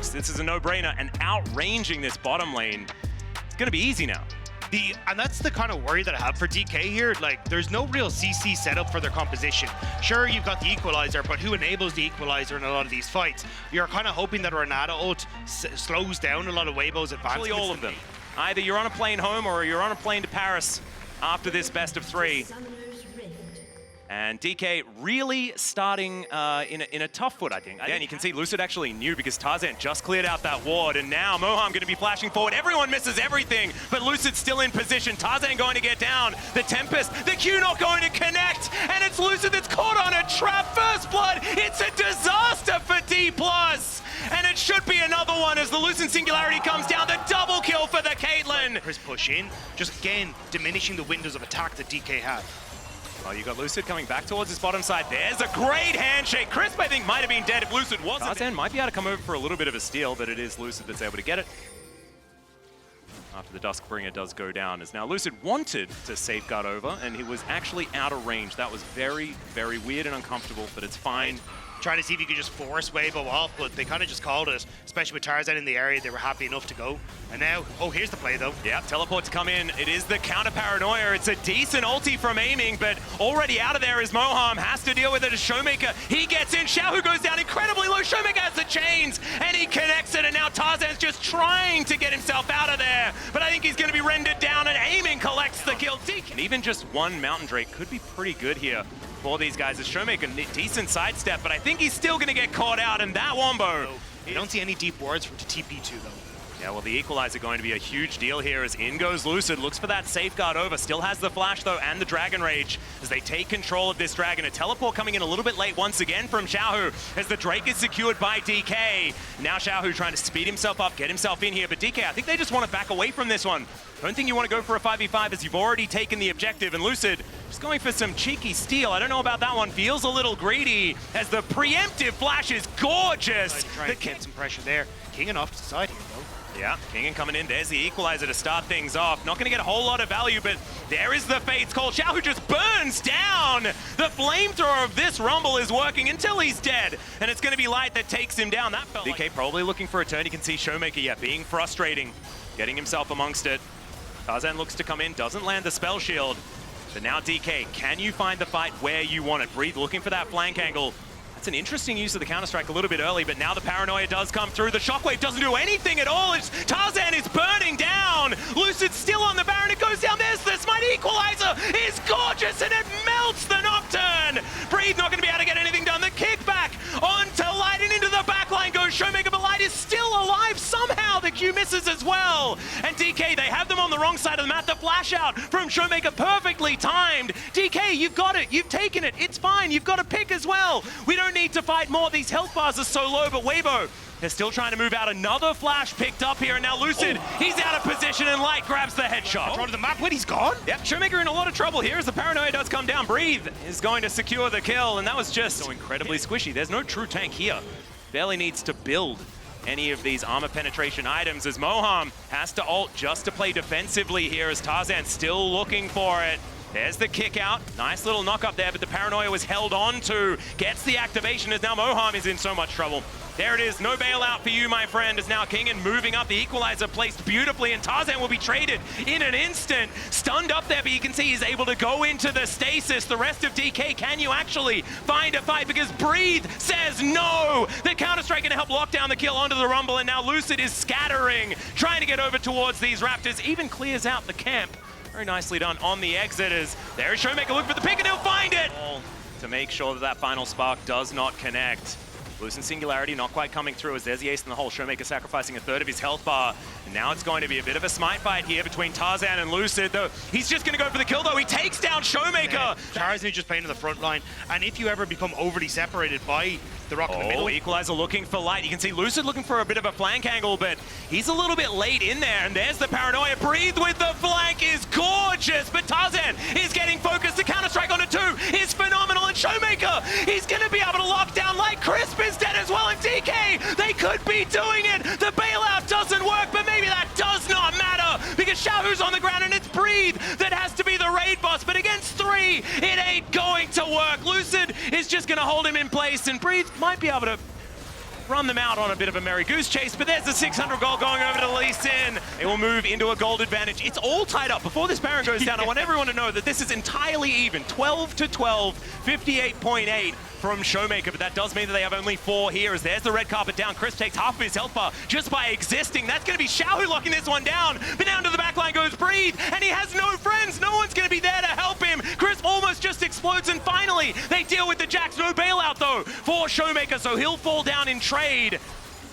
works. This is a no-brainer, and outranging this bottom lane, it's gonna be easy now. And that's the kind of worry that I have for DK here. Like, there's no real CC setup for their composition. Sure, you've got the equalizer, but who enables the equalizer in a lot of these fights? You're kind of hoping that Renata ult slows down a lot of Weibo's advancements. Actually, all of them. Either you're on a plane home or you're on a plane to Paris after this best of 3. And DK really starting in a tough foot, I think. And you can see Lucid actually knew because Tarzan just cleared out that ward, and now Moham going to be flashing forward. Everyone misses everything, but Lucid's still in position. Tarzan going to get down. The Tempest, the Q not going to connect, and it's Lucid that's caught on a trap. First blood, it's a disaster for D+. And it should be another one as the Lucid Singularity comes down. The double kill for the Caitlyn. Chris push in, just again, diminishing the windows of attack that DK have. Oh, you got Lucid coming back towards his bottom side. There's a great handshake. Crisp, I think, might have been dead if Lucid wasn't. Tarzan might be able to come over for a little bit of a steal, but it is Lucid that's able to get it. After the Duskbringer does go down, as now Lucid wanted to safeguard over, and he was actually out of range. That was very, very weird and uncomfortable, but it's fine. Trying to see if you could just force Weibo off, but they kind of just called it, especially with Tarzan in the area. They were happy enough to go. And now, oh, here's the play though. Yeah, teleport to come in. It is the counter paranoia. It's a decent ulti from aiming, but already out of there is Moham. Has to deal with it as Showmaker. He gets in. Xiaohu goes down incredibly low. Showmaker has the chains, and he connects it, and now Tarzan's just trying to get himself out of there. But I think he's going to be rendered down, and aiming collects the kill. And even just one Mountain Drake could be pretty good here for these guys. As Showmaker, decent sidestep, but I think he's still going to get caught out, and that Wombo. You don't see any deep wards from TP2 though. Yeah, well, the equalizer going to be a huge deal here as in goes Lucid. Looks for that safeguard over. Still has the flash, though, and the Dragon Rage as they take control of this dragon. A teleport coming in a little bit late once again from Xiaohu as the Drake is secured by DK. Now Xiaohu trying to speed himself up, get himself in here. But DK, I think they just want to back away from this one. Don't think you want to go for a 5v5 as you've already taken the objective. And Lucid just going for some cheeky steal. I don't know about that one. Feels a little greedy as the preemptive flash is gorgeous. Trying to get some pressure there. King off to the side here, though. Yeah, Kingen coming in. There's the equalizer to start things off. Not going to get a whole lot of value, but there is the Fate's Call. Xiaohu just burns down. The flamethrower of this Rumble is working until he's dead, and it's going to be Light that takes him down. That felt DK probably looking for a turn. You can see Showmaker, yeah, being frustrating, getting himself amongst it. Tarzan looks to come in, doesn't land the spell shield. But now DK, can you find the fight where you want it? Breathe looking for that flank angle. It's an interesting use of the Counter-Strike a little bit early, but now the Paranoia does come through. The Shockwave doesn't do anything at all. Tarzan is burning down. Lucid's still on the Baron. It goes down. There's the Smite Equalizer. Is gorgeous, and it melts the Nocturne. Breathe not going to be able to get anything done. The kickback onto Light and into the backline goes Showmaker, but Light is still alive somehow. The Q misses as well. And DK, they have them on the wrong side of the map. The flash out from Showmaker perfectly timed. DK, you've got it. You've taken it. It's fine. You've got a pick as well. We don't need to fight more. These health bars are so low, but Weibo is still trying to move out. Another flash picked up here, and now Lucid, he's out of position, and Light grabs the headshot. Front of the map, when he's gone? Yep, Showmaker in a lot of trouble here as the Paranoia does come down. Breathe is going to secure the kill, and that was just so incredibly squishy. There's no true tank here. Barely needs to build any of these armor penetration items as Moham has to ult just to play defensively here as Tarzan still looking for it. There's the kick out. Nice little knock up there, but the Paranoia was held on to. Gets the activation as now Moham is in so much trouble. There it is. No bailout for you, my friend, as now Kingen moving up. The equalizer placed beautifully, and Tarzan will be traded in an instant. Stunned up there, but you can see he's able to go into the stasis. The rest of DK, can you actually find a fight? Because Breathe says no. The Counter-Strike going to help lock down the kill onto the Rumble, and now Lucid is scattering, trying to get over towards these Raptors. Even clears out the camp. Very nicely done on the exiters. There is Showmaker looking for the pick, and he'll find it! To make sure that that final spark does not connect. Lucid Singularity not quite coming through as there's the ace in the hole. Showmaker sacrificing a third of his health bar. And now it's going to be a bit of a smite fight here between Tarzan and Lucid. Though he's just going to go for the kill, though. He takes down Showmaker. Tarzan is just playing in the front line. And if you ever become overly separated by the rock in the middle. Equalizer looking for Light. You can see Lucid looking for a bit of a flank angle, but he's a little bit late in there. And there's the Paranoia. Breathe with the flank is gorgeous, but Tarzan is getting focused. The Counter-Strike onto 2 is phenomenal. And Showmaker, he's going to be able to lock down Light. Crisp is dead as well. And DK, they could be doing it. The bailout doesn't work, but maybe that does not matter because Xiaohu's on the ground and it's Breathe that has to be the raid boss. But against 3, it ain't going to work. Lucid is just going to hold him in place, and Breathe might be able to run them out on a bit of a merry goose chase, but there's the 600 gold going over to Lee Sin. They will move into a gold advantage. It's all tied up. Before this Baron goes down, I want everyone to know that this is entirely even. 12 to 12, 58.8 from Showmaker, but that does mean that they have only 4 here as there's the red carpet down. Chris takes half of his health bar just by existing. That's going to be Xiao locking this one down, but down to the back line goes Breathe, and he has no friends. No one's going to be there to help him. Chris almost just explodes, and finally they deal with the Jax. No bailout though for Showmaker, so he'll fall down in trade.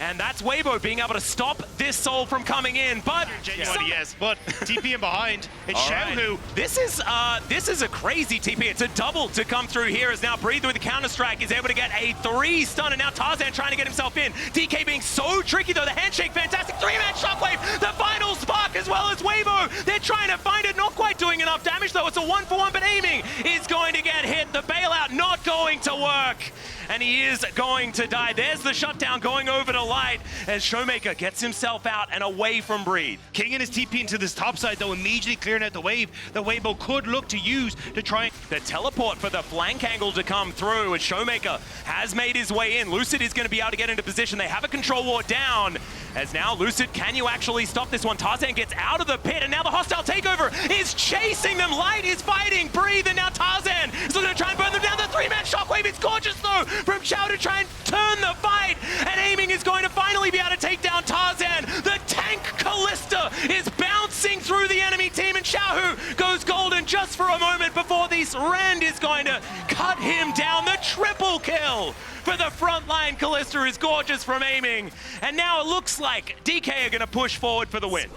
And that's Weibo being able to stop this soul from coming in, but yes, but TP in behind. It's Xiao. This is a crazy TP. It's a double to come through here as now Breathe with the counter strike is able to get a 3 stun, and now Tarzan trying to get himself in. DK being so tricky though. The handshake, fantastic 3-man shockwave. The final spark as well as Weibo. They're trying to find it, not quite doing enough damage though. It's a 1-for-1, but aiming is going to get hit. The bailout not going to work, and he is going to die. There's the shutdown going over to Light as Showmaker gets himself out and away from Breed. King and his TP into this top side though, immediately clearing out the wave that Weibo could look to use to try the teleport for the flank angle to come through as Showmaker has made his way in. Lucid is going to be able to get into position. They have a control ward down as now Lucid, can you actually stop this one? Tarzan gets out of the pit, and now the hostile takeover is chasing them. Light is fighting Breathe, and now Tarzan is looking to try and burn them down. The 3-man shockwave, it's gorgeous though from Xiao to try and turn the fight, and aiming is going to finally be able to take down Tarzan. The tank Callista is bouncing through the enemy team, and Xiao goes golden just for a moment before this Rend is going to cut him down. The triple kill for the front line. Callista is gorgeous from aiming, and now it looks like DK are going to push forward for the win.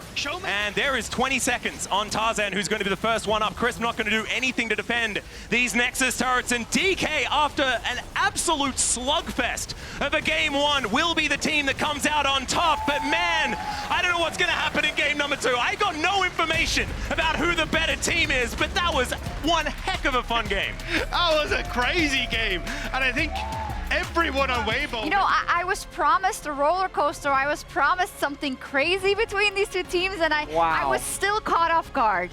And there is 20 seconds on Tarzan, who's going to be the first one up. Chris not going to do anything to defend these Nexus turrets, and DK, after an absolute slugfest of a game 1, will be the team that comes out on top. But man, I don't know what's going to happen in game number 2. I got no information about who the better team is, but that was one heck of a fun game. That was a crazy game, and I think everyone on Weibo. You know, I was promised a roller coaster. I was promised something crazy between these two teams, and I was still caught off guard.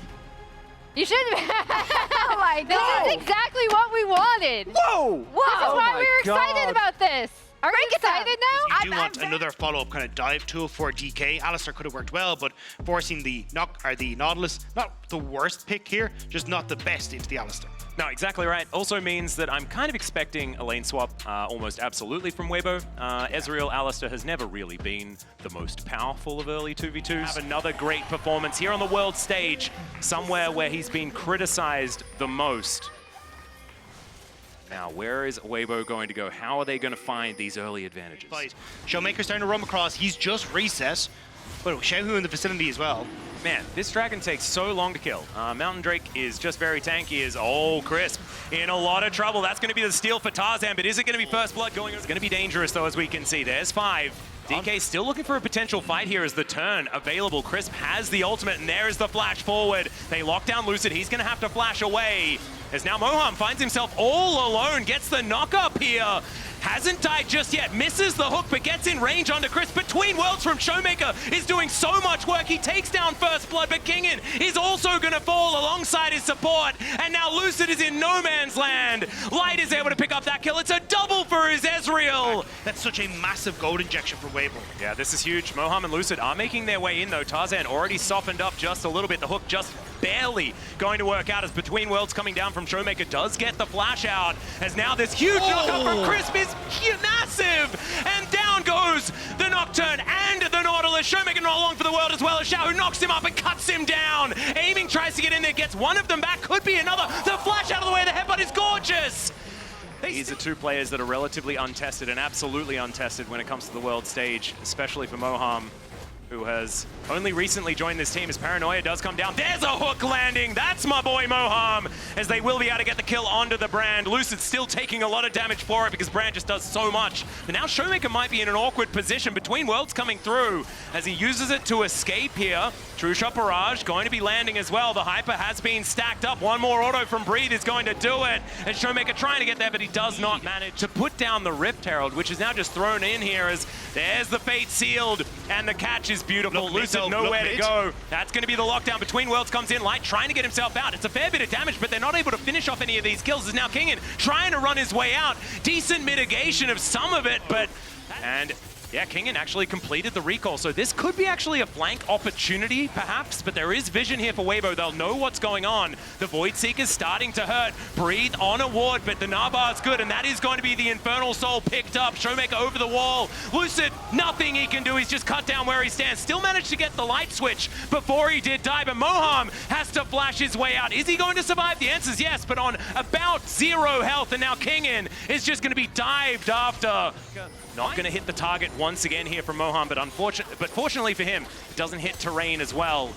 You should have. Oh my God. This is exactly what we wanted. Whoa! This is why we were excited about this. Are we excited now? You do want another follow-up kind of dive tool for DK. Alistair could have worked well, but forcing the Nautilus, not the worst pick here, just not the best into the Alistair. No, exactly right. Also means that I'm kind of expecting a lane swap almost absolutely from Weibo. Ezreal Alistair has never really been the most powerful of early 2v2s. Have another great performance here on the world stage, somewhere where he's been criticized the most. Now, where is Weibo going to go? How are they going to find these early advantages? Showmaker's starting to roam across. He's just recess. But Xiao in the vicinity as well. Man, this dragon takes so long to kill. Mountain Drake is just very tanky. Crisp in a lot of trouble. That's going to be the steal for Tarzan, but is it going to be first blood going? It's going to be dangerous though, as we can see. There's 5. DK still looking for a potential fight here as the turn available. Crisp has the ultimate, and there is the flash forward. They lock down Lucid. He's going to have to flash away. As now Moham finds himself all alone, gets the knock up here. Hasn't died just yet, misses the hook, but gets in range onto Chris. Between Worlds from Showmaker is doing so much work. He takes down first blood, but Kingin is also going to fall alongside his support. And now Lucid is in no man's land. Light is able to pick up that kill. It's a double for his Ezreal. That's such a massive gold injection for Weibo. Yeah, this is huge. Moham and Lucid are making their way in, though. Tarzan already softened up just a little bit. The hook just barely going to work out as Between Worlds coming down from Showmaker does get the flash out. As now this huge knockup from Crisp is massive. And down goes the Nocturne and the Nautilus. Showmaker not along for the world as well as Xiao, who knocks him up and cuts him down. Aiming tries to get in there, gets one of them back. Could be another. The flash out of the way. The headbutt is gorgeous. These are two players that are relatively untested and absolutely untested when it comes to the world stage, especially for Moham, who has only recently joined this team as Paranoia does come down. There's a hook landing. That's my boy Moham, as they will be able to get the kill onto the Brand. Lucid still taking a lot of damage for it because Brand just does so much. But now Showmaker might be in an awkward position. Between Worlds coming through as he uses it to escape here. True Shot Barrage going to be landing as well. The Hyper has been stacked up. One more auto from Breathe is going to do it. And Showmaker trying to get there, but he does not manage to put down the Rift Herald, which is now just thrown in here as there's the Fate sealed and the catch is beautiful. Lucid nowhere to go. That's going to be the lockdown. Between Worlds comes in. Light trying to get himself out. It's a fair bit of damage, but they're not able to finish off any of these kills. Is now Kingin trying to run his way out. Decent mitigation of some of it, but And yeah, Kingen actually completed the recall, so this could be actually a flank opportunity, perhaps, but there is vision here for Weibo. They'll know what's going on. The Void Seeker's starting to hurt. Breathe on a ward, but the Narbar's good, and that is going to be the Infernal Soul picked up. Showmaker over the wall. Lucid, nothing he can do. He's just cut down where he stands. Still managed to get the light switch before he did die, but Moham has to flash his way out. Is he going to survive? The answer's yes, but on about 0 health, and now Kingen is just going to be dived after. Not going to hit the target once again here from Moham, but fortunately for him, it doesn't hit terrain as well.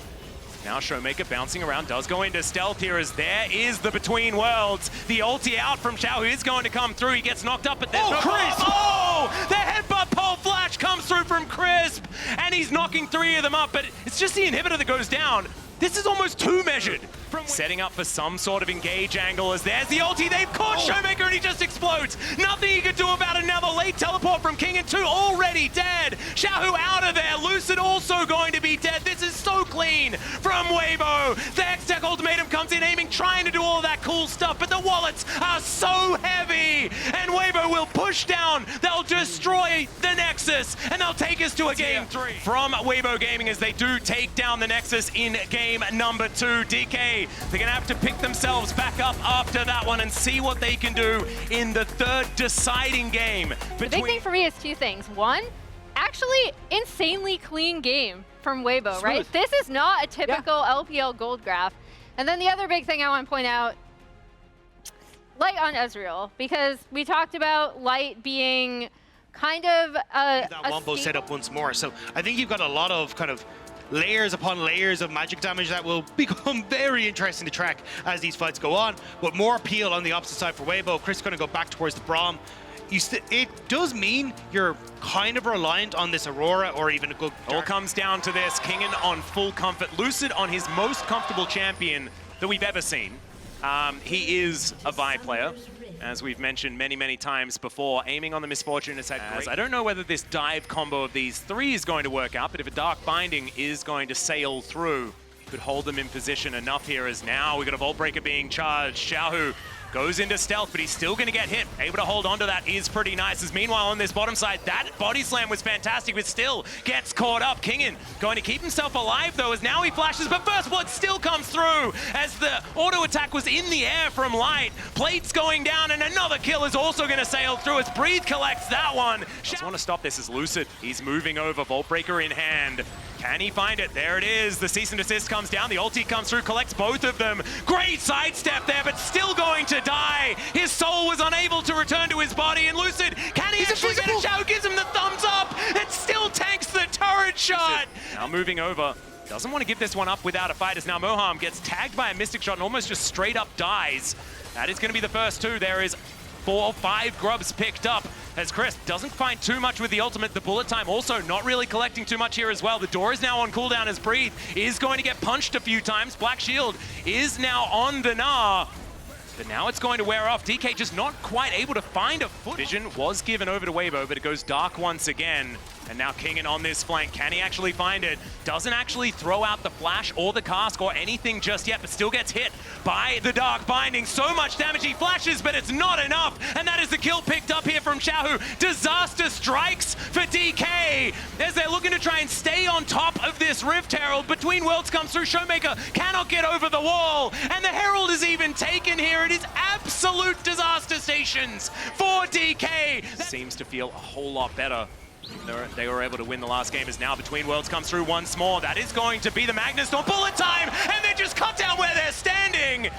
Now Showmaker bouncing around, does go into stealth here as there is the Between Worlds. The ulti out from Xiao, who is going to come through. He gets knocked up, but there's no Crisp! Oh! The headbutt pole flash comes through from Crisp, and he's knocking 3 of them up, but it's just the inhibitor that goes down. This is almost 2 measured. Setting up for some sort of engage angle as there's the ulti. They've caught Showmaker and he just explodes. Nothing he could do about it. Now the late teleport from King and 2 already dead. Xiaohu out of there. Lucid also going to be dead. This is so clean from Weibo. The X-Tech ultimatum comes in aiming, trying to do all of that cool stuff, but the wallets are so heavy. And Weibo will push down. They'll destroy the Nexus and they'll take us to a game 3 from Weibo Gaming as they do take down the Nexus in game number 2. DK, they're going to have to pick themselves back up after that one and see what they can do in the 3rd deciding game. The big thing for me is 2 things. One, actually insanely clean game from Weibo, right? This is not a typical LPL gold graph. And then the other big thing I want to point out, Light on Ezreal, because we talked about Light being kind of that wombo set up once more. So I think you've got a lot of kind of layers upon layers of magic damage that will become very interesting to track as these fights go on. But more appeal on the opposite side for Weibo. Chris is going to go back towards the Braum. It does mean you're kind of reliant on this Aurora or even a good All comes down to this. Kingen on full comfort. Lucid on his most comfortable champion that we've ever seen. He is a Vi player, as we've mentioned many, many times before. Aiming on the Misfortune has had great. I don't know whether this dive combo of these 3 is going to work out, but if a Dark Binding is going to sail through, could hold them in position enough here as now we've got a Vault Breaker being charged. Xiaohu goes into stealth, but he's still going to get hit. Able to hold on to that is pretty nice. As meanwhile, on this bottom side, that body slam was fantastic, but still gets caught up. Kingen going to keep himself alive, though, as now he flashes, but First Blood still comes through as the auto attack was in the air from Light. Plates going down, and another kill is also going to sail through as Breathe collects that one. Just want to stop this as Lucid. He's moving over, Vault Breaker in hand. Can he find it? There it is. The cease and desist comes down. The ulti comes through, collects both of them. Great sidestep there, but still going to die. His soul was unable to return to his body. And Lucid, can he actually get a shot? Gives him the thumbs up. It still tanks the turret shot. Now moving over. Doesn't want to give this one up without a fight as now Moham gets tagged by a Mystic Shot and almost just straight up dies. That is going to be the first 2. There is 4 or 5 grubs picked up as Chris doesn't find too much with the ultimate. The bullet time also not really collecting too much here as well. The door is now on cooldown as Breathe is going to get punched a few times. Black Shield is now on the Gnar, but now it's going to wear off. DK just not quite able to find a foot. Vision was given over to Weibo, but it goes dark once again. And now Kingen on this flank. Can he actually find it? Doesn't actually throw out the flash or the cask or anything just yet, but still gets hit by the Dark Binding. So much damage. He flashes, but it's not enough. And that is the kill picked up here from Xiaohu. Disaster strikes for DK as they're looking to try and stay on top of this Rift Herald. Between Worlds comes through. Showmaker cannot get over the wall. And the Herald is even taken here. It is absolute disaster stations for DK. That seems to feel a whole lot better. They were able to win the last game as now Between Worlds comes through once more. That is going to be the Magnus Storm. Bullet time! And they just cut down where they're standing!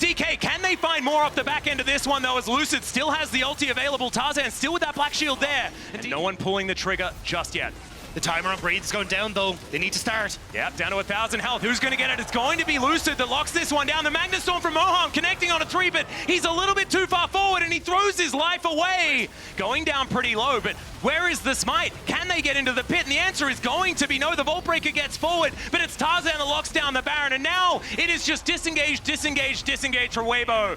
DK, can they find more off the back end of this one, though, as Lucid still has the ulti available. Tarzan still with that Black Shield there. And no one pulling the trigger just yet. The timer on Breathe is going down, though. They need to start. Yep, down to 1,000 health. Who's going to get it? It's going to be Lucid that locks this one down. The Magnus Storm from Moham connecting on a 3, but he's a little bit too far forward, and he throws his life away. Going down pretty low, but where is the smite? Can they get into the pit? And the answer is going to be no. The Vault Breaker gets forward, but it's Tarzan that locks down the Baron, and now it is just disengage, disengage, disengage for Weibo.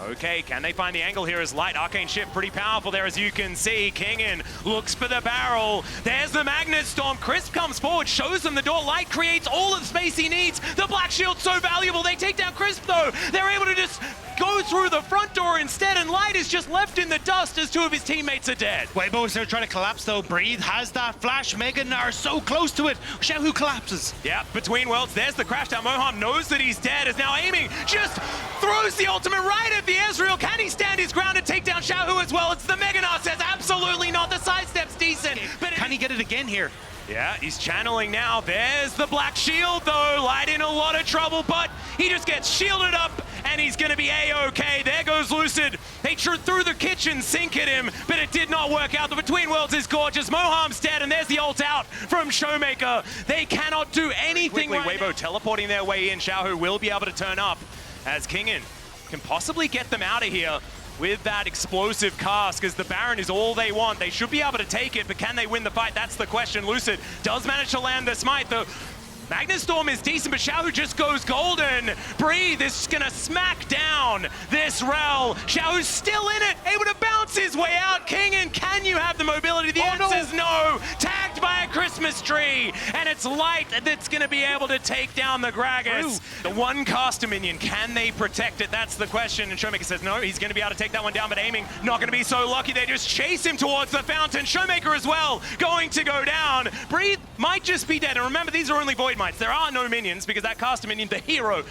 Okay, can they find the angle here as Light? Arcane Shift pretty powerful there, as you can see. Kingen looks for the barrel. There's the Magnus Storm. Crisp comes forward, shows them the door. Light creates all of the space he needs. The Black Shield's so valuable. They take down Crisp, though. They're able to just go through through the front door instead, and Light is just left in the dust as 2 of his teammates are dead. Weibo is now trying to collapse though. Breathe has that flash. Megan are so close to it. Xiaohu collapses. Yeah, between worlds, there's the crash down. Moham knows that he's dead, is now aiming, just throws the ultimate right at the Ezreal. Can he stand his ground and take down Xiaohu as well? It's the Meganar says absolutely not. The sidestep's decent, but Can he get it again here? yeah, he's channeling now. There's the Black Shield though. Light in a lot of trouble, but he just gets shielded up and he's gonna be A-okay. There goes Lucid. They threw the kitchen sink at him, but it did not work out. The Between Worlds is gorgeous. Moham's dead, and there's the ult out from Showmaker. They cannot do anything. Quickly, Weibo teleporting their way in. Xiaohu will be able to turn up as Kingin can possibly get them out of here with that explosive cast, because the Baron is all they want. They should be able to take it, but can they win the fight? That's the question. Lucid does manage to land the smite. The Magnus Storm is decent, but Xiaohu just goes golden. Breathe is gonna smack down this Rel. Xiaohu's still in it, able to bounce his way out. Kingin, can you have the mobility? The answer is no. Tagged by a Christmas tree, and it's Light that's gonna be able to take down the Gragas. The one caster minion, can they protect it? That's the question, and Showmaker says no, he's gonna be able to take that one down, but aiming, not gonna be so lucky. They just chase him towards the fountain. Showmaker as well, going to go down. Breathe might just be dead, and remember, these are only Void Mites. There are no minions because that caster minion, the hero,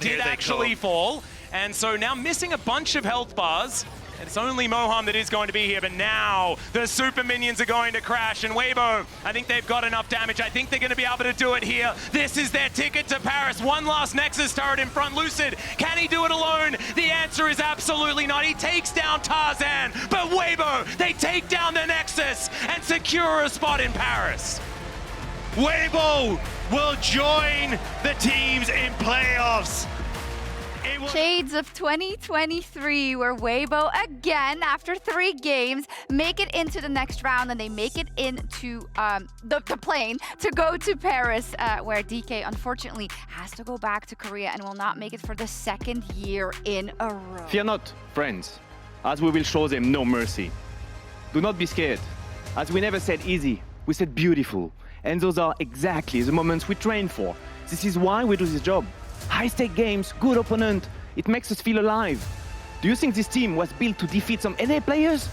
did actually fall. And so now missing a bunch of health bars. It's only Moham that is going to be here, but now the super minions are going to crash. And Weibo, I think they've got enough damage. I think they're going to be able to do it here. This is their ticket to Paris. One last Nexus turret in front. Lucid, can he do it alone? The answer is absolutely not. He takes down Tarzan, but Weibo, they take down the Nexus and secure a spot in Paris. Weibo will join the teams in playoffs. Shades of 2023, where Weibo again, after 3 games, make it into the next round, and they make it into the plane to go to Paris, where DK unfortunately has to go back to Korea and will not make it for the 2nd year in a row. Fear not, friends, as we will show them no mercy. Do not be scared, as we never said easy, we said beautiful. And those are exactly the moments we train for. This is why we do this job. High-stake games, good opponent, it makes us feel alive. Do you think this team was built to defeat some NA players?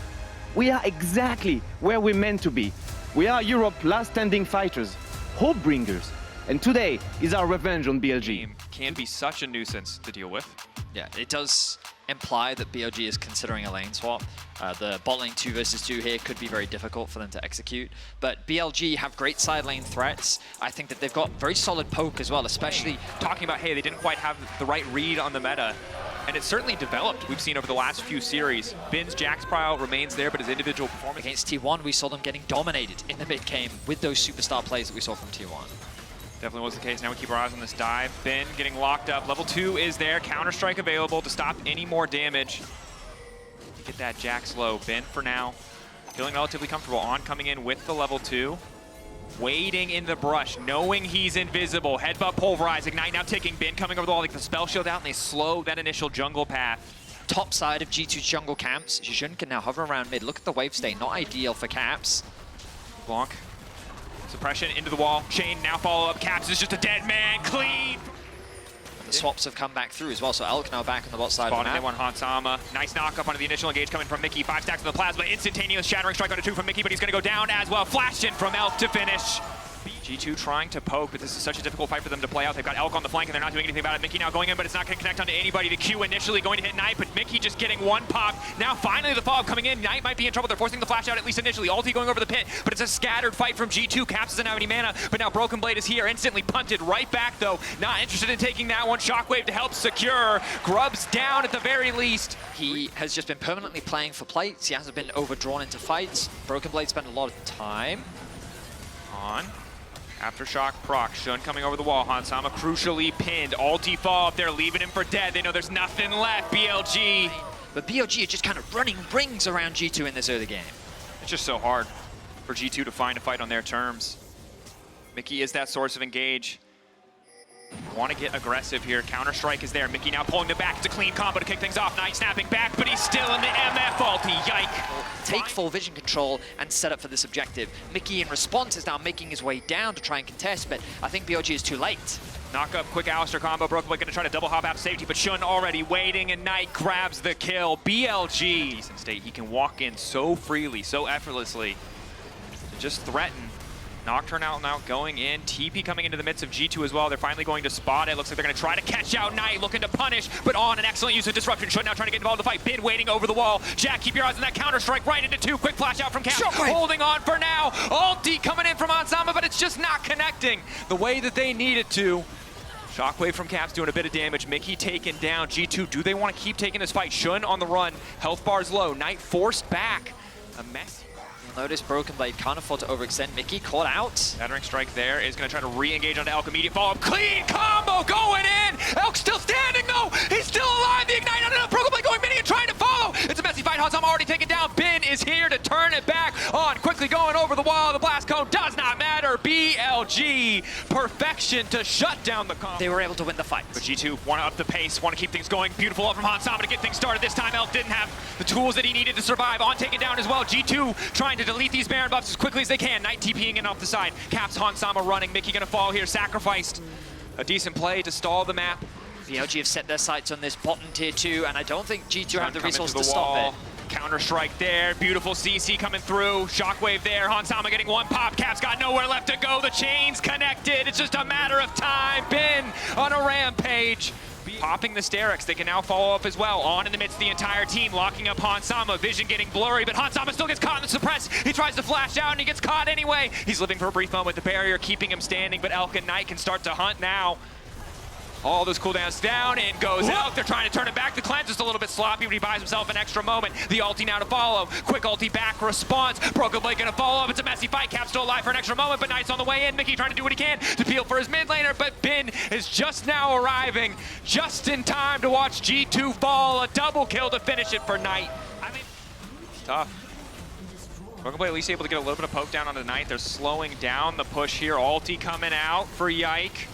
We are exactly where we're meant to be. We are Europe's last standing fighters, hope bringers. And today is our revenge on BLG. Can be such a nuisance to deal with. Yeah, it does imply that BLG is considering a lane swap. The bot lane 2 versus 2 here could be very difficult for them to execute, but BLG have great side lane threats. I think that they've got very solid poke as well, especially Talking about, hey, they didn't quite have the right read on the meta, and it's certainly developed. We've seen over the last few series. Bin's Jax Prowl remains there, but his individual performance... against T1, we saw them getting dominated in the mid game with those superstar plays that we saw from T1. Definitely was the case. Now we keep our eyes on this dive. Bin getting locked up. Level 2 is there. Counter-Strike available to stop any more damage. Get that Jax low. Bin for now feeling relatively comfortable. On coming in with the level 2. Waiting in the brush, knowing he's invisible. Headbutt pulverize. Ignite now ticking. Bin coming over the wall, like the spell shield out, and they slow that initial jungle path. Top side of G2's jungle camps. Jijun can now hover around mid. Look at the wave stay. Not ideal for Caps. Blanc. Suppression into the wall. Chain now follow up. Caps is just a dead man. Clean. The swaps have come back through as well, so Elk now back on the bot side of the Spotted, they map. want Hansama. Nice knock up onto the initial engage coming from Mickey. 5 stacks of the plasma. Instantaneous shattering strike onto 2 from Mickey, but he's going to go down as well. Flash in from Elk to finish. G2 trying to poke, but this is such a difficult fight for them to play out. They've got Elk on the flank, and they're not doing anything about it. Mickey now going in, but it's not going to connect onto anybody. The Q initially going to hit Knight, but Mickey just getting one pop. Now finally the fog coming in. Knight might be in trouble. They're forcing the flash out, at least initially. Ulti going over the pit, but it's a scattered fight from G2. Caps doesn't have any mana, but now Broken Blade is here. Instantly punted right back, though. Not interested in taking that one. Shockwave to help secure. Grub's down at the very least. He has just been permanently playing for plates. He hasn't been overdrawn into fights. Broken Blade spent a lot of time. On. Aftershock proc. Shun coming over the wall. Hansama crucially pinned. Ulti fall up there, leaving him for dead. They know there's nothing left. BLG. But BLG are just kind of running rings around G2 in this early game. It's just so hard for G2 to find a fight on their terms. Mickey is that source of engage. Want to get aggressive here. Counter-Strike is there. Mickey now pulling the back. It's a clean combo to kick things off. Knight snapping back, but he's still in the MF ulti. Yike. Take full vision control and set up for this objective. Mickey in response is now making his way down to try and contest, but I think BLG is too late. Knock up, quick Alistair combo. Broken Blade gonna try to double hop out of safety, but Shun already waiting, and Knight grabs the kill. BLG. Decent state. He can walk in so freely, so effortlessly. Just threaten. Nocturne out now going in. TP coming into the midst of G2 as well. They're finally going to spot it. Looks like they're going to try to catch out Knight, looking to punish, but on an excellent use of disruption. Shun now trying to get involved in the fight. Bid waiting over the wall. Jack, keep your eyes on that counter strike right into 2. Quick flash out from Cap. Holding on for now. Ulti coming in from Onsama, but it's just not connecting the way that they need it to. Shockwave from Caps doing a bit of damage. Mickey taken down. G2, do they want to keep taking this fight? Shun on the run. Health bars low. Knight forced back. A mess. You'll notice Broken Blade can't afford to overextend. Mickey caught out. Shattering strike there is going to try to re-engage onto Elk. Immediate follow-up. Clean combo going in. Elk still standing though. He's still alive. The ignite on it. Broken Blade going mini and trying to follow. It's a messy fight. Hansam already taken down. Bin is here to turn it back on. Quickly going over the wall. The blast cone does not matter. BLG perfection to shut down the combo. They were able to win the fight. But G2 want to up the pace, want to keep things going. Beautiful up from Hansama to get things started. This time Elk didn't have the tools that he needed to survive. On taken down as well. G2 trying to delete these Baron buffs as quickly as they can. Knight TPing in off the side. Caps Hansama running. Mickey gonna fall here. Sacrificed. A decent play to stall the map. BLG have set their sights on this bottom tier 2, and I don't think G2 have the Coming resources to the to wall. stop it. Counter strike there. Beautiful CC coming through. Shockwave there. Hansama getting one pop. Caps got nowhere left to go. The chain's connected. It's just a matter of time. Bin on a rampage. Popping the Sterix. They can now follow up as well. On in the midst of the entire team. Locking up Hansama. Vision getting blurry, but Hansama still gets caught in the suppress. He tries to flash out and he gets caught anyway. He's living for a brief moment. The barrier keeping him standing, but Elk and Knight can start to hunt now. All those cooldowns down and goes out. They're trying to turn it back. The cleanse just a little bit sloppy, but he buys himself an extra moment. The ulti now to follow. Quick ulti back response. Broken Blade gonna follow up. It's a messy fight. Cap still alive for an extra moment, but Knight's on the way in. Mickey trying to do what he can to peel for his mid laner, but Bin is just now arriving, just in time to watch G2 fall. A double kill to finish it for Knight. I mean, tough. Broken Blade at least able to get a little bit of poke down on the Knight. They're slowing down the push here. Ulti coming out for Yike.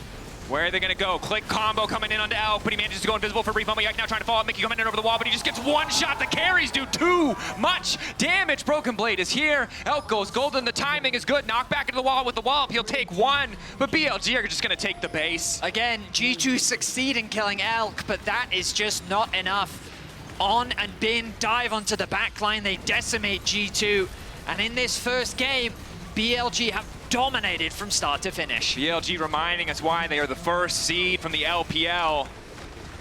Where are they going to go? Click combo coming in onto Elk, but he manages to go invisible for a brief moment. Yike now trying to follow up. Mickey coming in over the wall, but he just gets one shot. The carries do too much damage. Broken Blade is here. Elk goes golden. The timing is good. Knock back into the wall with the wall up. He'll take one, but BLG are just going to take the base. Again, G2 succeed in killing Elk, but that is just not enough. On and Bin dive onto the backline. They decimate G2, and in this first game, BLG have dominated from start to finish. BLG reminding us why they are the first seed from the LPL.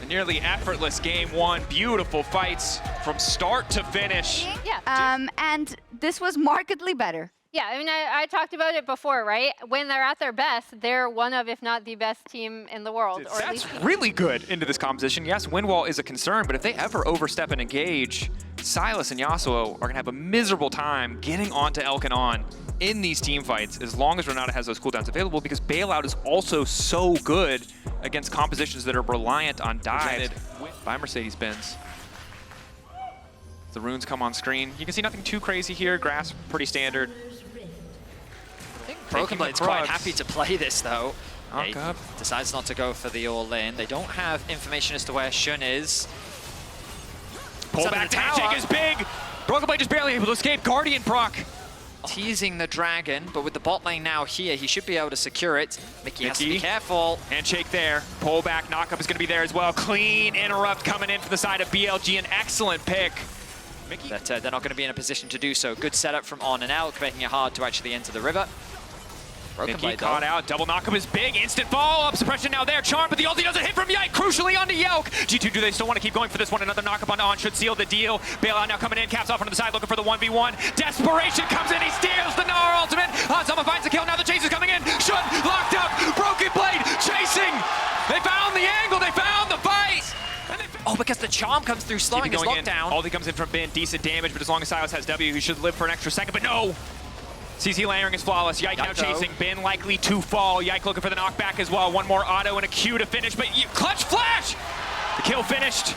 A nearly effortless game one. Beautiful fights from start to finish. Yeah. And this was markedly better. Yeah, I mean, I talked about it before, right? When they're at their best, they're one of, if not the best team in the world. Or at That's least really good into this composition. Yes, wind wall is a concern, but if they ever overstep and engage, Silas and Yasuo are going to have a miserable time getting onto Elk and On in these team fights as long as Renata has those cooldowns available, because Bailout is also so good against compositions that are reliant on dives by Mercedes-Benz. The runes come on screen. You can see nothing too crazy here. Grass, pretty standard. I think Broken Blade's quite happy to play this, though. Knock up. Decides not to go for the all-in. They don't have information as to where Shun is. Pull back handshake is big. Broken Blade just barely able to escape. Guardian proc. Teasing the dragon, but with the bot lane now here, he should be able to secure it. Mickey has to be careful. Handshake there. Pull back. Knockup is going to be there as well. Clean interrupt coming in from the side of BLG. An excellent pick. Mickey. But they're not going to be in a position to do so. Good setup from On and Elk, making it hard to actually enter the river. Broken Mickey Blade, caught though. out. Double knockup is big. Instant follow-up. Suppression now there. Charm, but the ulti doesn't hit from Yike. Crucially onto Yelk. G2, do they still want to keep going for this one? Another knockup onto On should seal the deal. Bailout now coming in. Caps off onto the side looking for the 1v1. Desperation comes in. He steals the Gnar ultimate. Hansama finds the kill. Now the chase is coming in. Shun locked up. Broken Blade chasing. They found the angle. They found the fight. Oh, because the charm comes through, slowing his lockdown. Ulti comes in from Bin. Decent damage, but as long as Silas has W, he should live for an extra second. But no. CC layering is flawless. Yike now chasing. Bin likely to fall. Yike looking for the knockback as well. One more auto and a Q to finish, but clutch flash! The kill finished.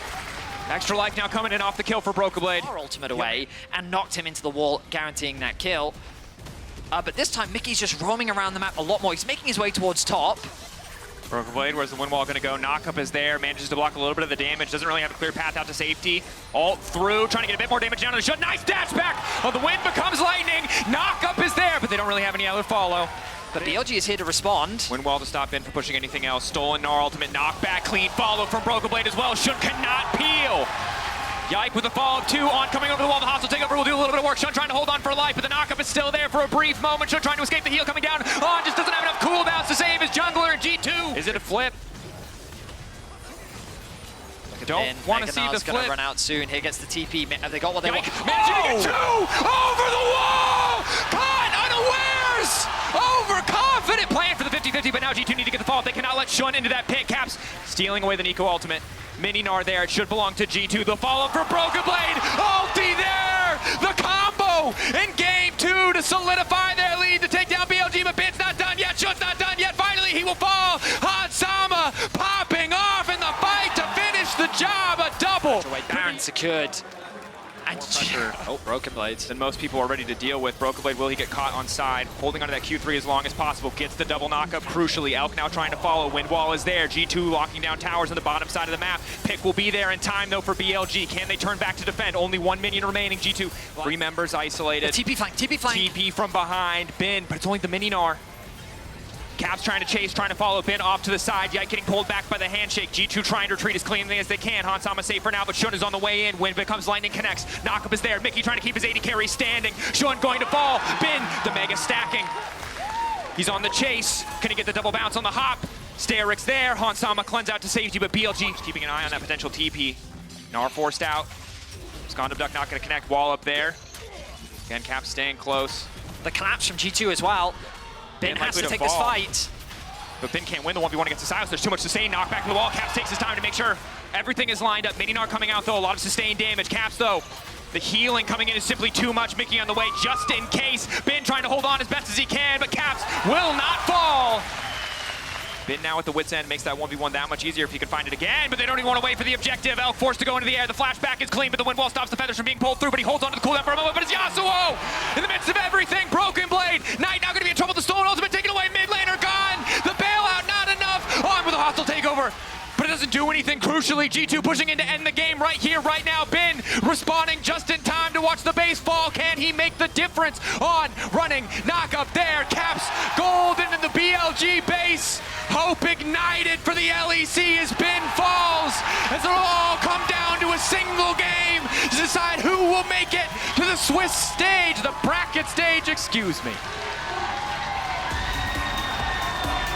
Extra life now coming in off the kill for Broken Blade. Our ultimate away and knocked him into the wall, guaranteeing that kill. But this time, Mickey's just roaming around the map a lot more. He's making his way towards top. Broken Blade, where's the wind wall going to go? Knockup is there, manages to block a little bit of the damage, doesn't really have a clear path out to safety. Ult through, trying to get a bit more damage down on the shot. Nice dash back! Oh, the wind becomes lightning! Knockup is there, but they don't really have any other follow. But BLG is here to respond. Windwall to stop in for pushing anything else. Stolen Gnar ultimate knockback, clean follow from Broken Blade as well. Shun cannot peel. Yike with the follow-up 2 on coming over the wall. The hostile takeover will do a little bit of work. Shun trying to hold on for life, but the knockup is still there for a brief moment. Shun trying to escape the heal coming down. On just doesn't have enough cooldowns to save his jungler in G2. Is it a flip? Don't want to see the flip. Gonna run out soon. Here gets the TP. Have they got what they want? Managing to get 2 over the wall! Caught unawares! Overconfident plan for the 50-50, but now G2 need to get the fall. They cannot let Shun into that pit. Caps stealing away the Nico ultimate. Mini Gnar there. It should belong to G2. The follow-up for Broken Blade. Ulti there! The combo in game 2 to solidify their lead to take down BLG, but Bin's not done yet. Shun's not done yet. Finally, he will fall. Hansama popping off in the fight to finish the job. A double. Baron secured. And Broken Blades. And most people are ready to deal with. Broken Blade, will he get caught on side? Holding onto that Q3 as long as possible. Gets the double knockup. Crucially, Elk now trying to follow. Windwall is there. G2 locking down towers on the bottom side of the map. Pick will be there in time, though, for BLG. Can they turn back to defend? Only 1 minion remaining. G2, 3 members isolated. TP flank, TP flank. TP from behind. Bin, but it's only the mini Gnar. Caps trying to chase, trying to follow Bin off to the side. Yike getting pulled back by the handshake. G2 trying to retreat as cleanly as they can. Hansama safe for now, but Shun is on the way in. When becomes lightning connects. Knockup is there. Mickey trying to keep his 80 carry standing. Shun going to fall. Bin, the mega stacking. He's on the chase. Can he get the double bounce on the hop? Sterix there. Hansama cleanse out to safety, but BLG keeping an eye on that potential TP. Gnar forced out. Skandum Duck not going to connect. Wall up there. Again, Caps staying close. The collapse from G2 as well. Bin has to take this fight. But Bin can't win the 1v1 against the Silas. There's too much sustain. Knockback from the wall. Caps takes his time to make sure everything is lined up. Mini Gnar coming out, though. A lot of sustained damage. Caps, though, the healing coming in is simply too much. Mickey on the way just in case. Bin trying to hold on as best as he can, but Caps will not fall. Bin now with the wit's end makes that 1v1 that much easier if he can find it again, but they don't even want to wait for the objective. Elk forced to go into the air. The flashback is clean, but the Windwall stops the feathers from being pulled through, but he holds on to the cooldown for a moment, but it's Yasuo! In the midst of everything, Broken Blade. Knight now going to be in trouble. The stolen ultimate taken away. Mid laner gone. The bailout not enough. On with a hostile takeover. But it doesn't do anything. Crucially, G2 pushing in to end the game right here, right now. Bin responding just in time to watch the base fall. Can he make the difference on running? Knock up there. Caps gold into the BLG base. Hope ignited for the LEC as Bin falls. As it'll all come down to a single game to decide who will make it to the Swiss stage, the bracket stage, excuse me.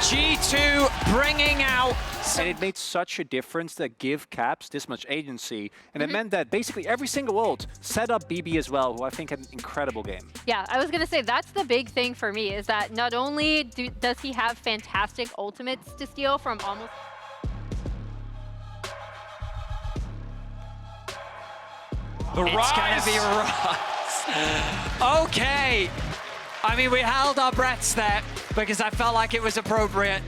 G2 bringing out. And it made such a difference to give Caps this much agency. And it meant that basically every single ult set up BB as well, who I think had an incredible game. Yeah, I was going to say that's the big thing for me is that not only does he have fantastic ultimates to steal from almost... It's gonna be rough. Okay. I mean, we held our breaths there because I felt like it was appropriate.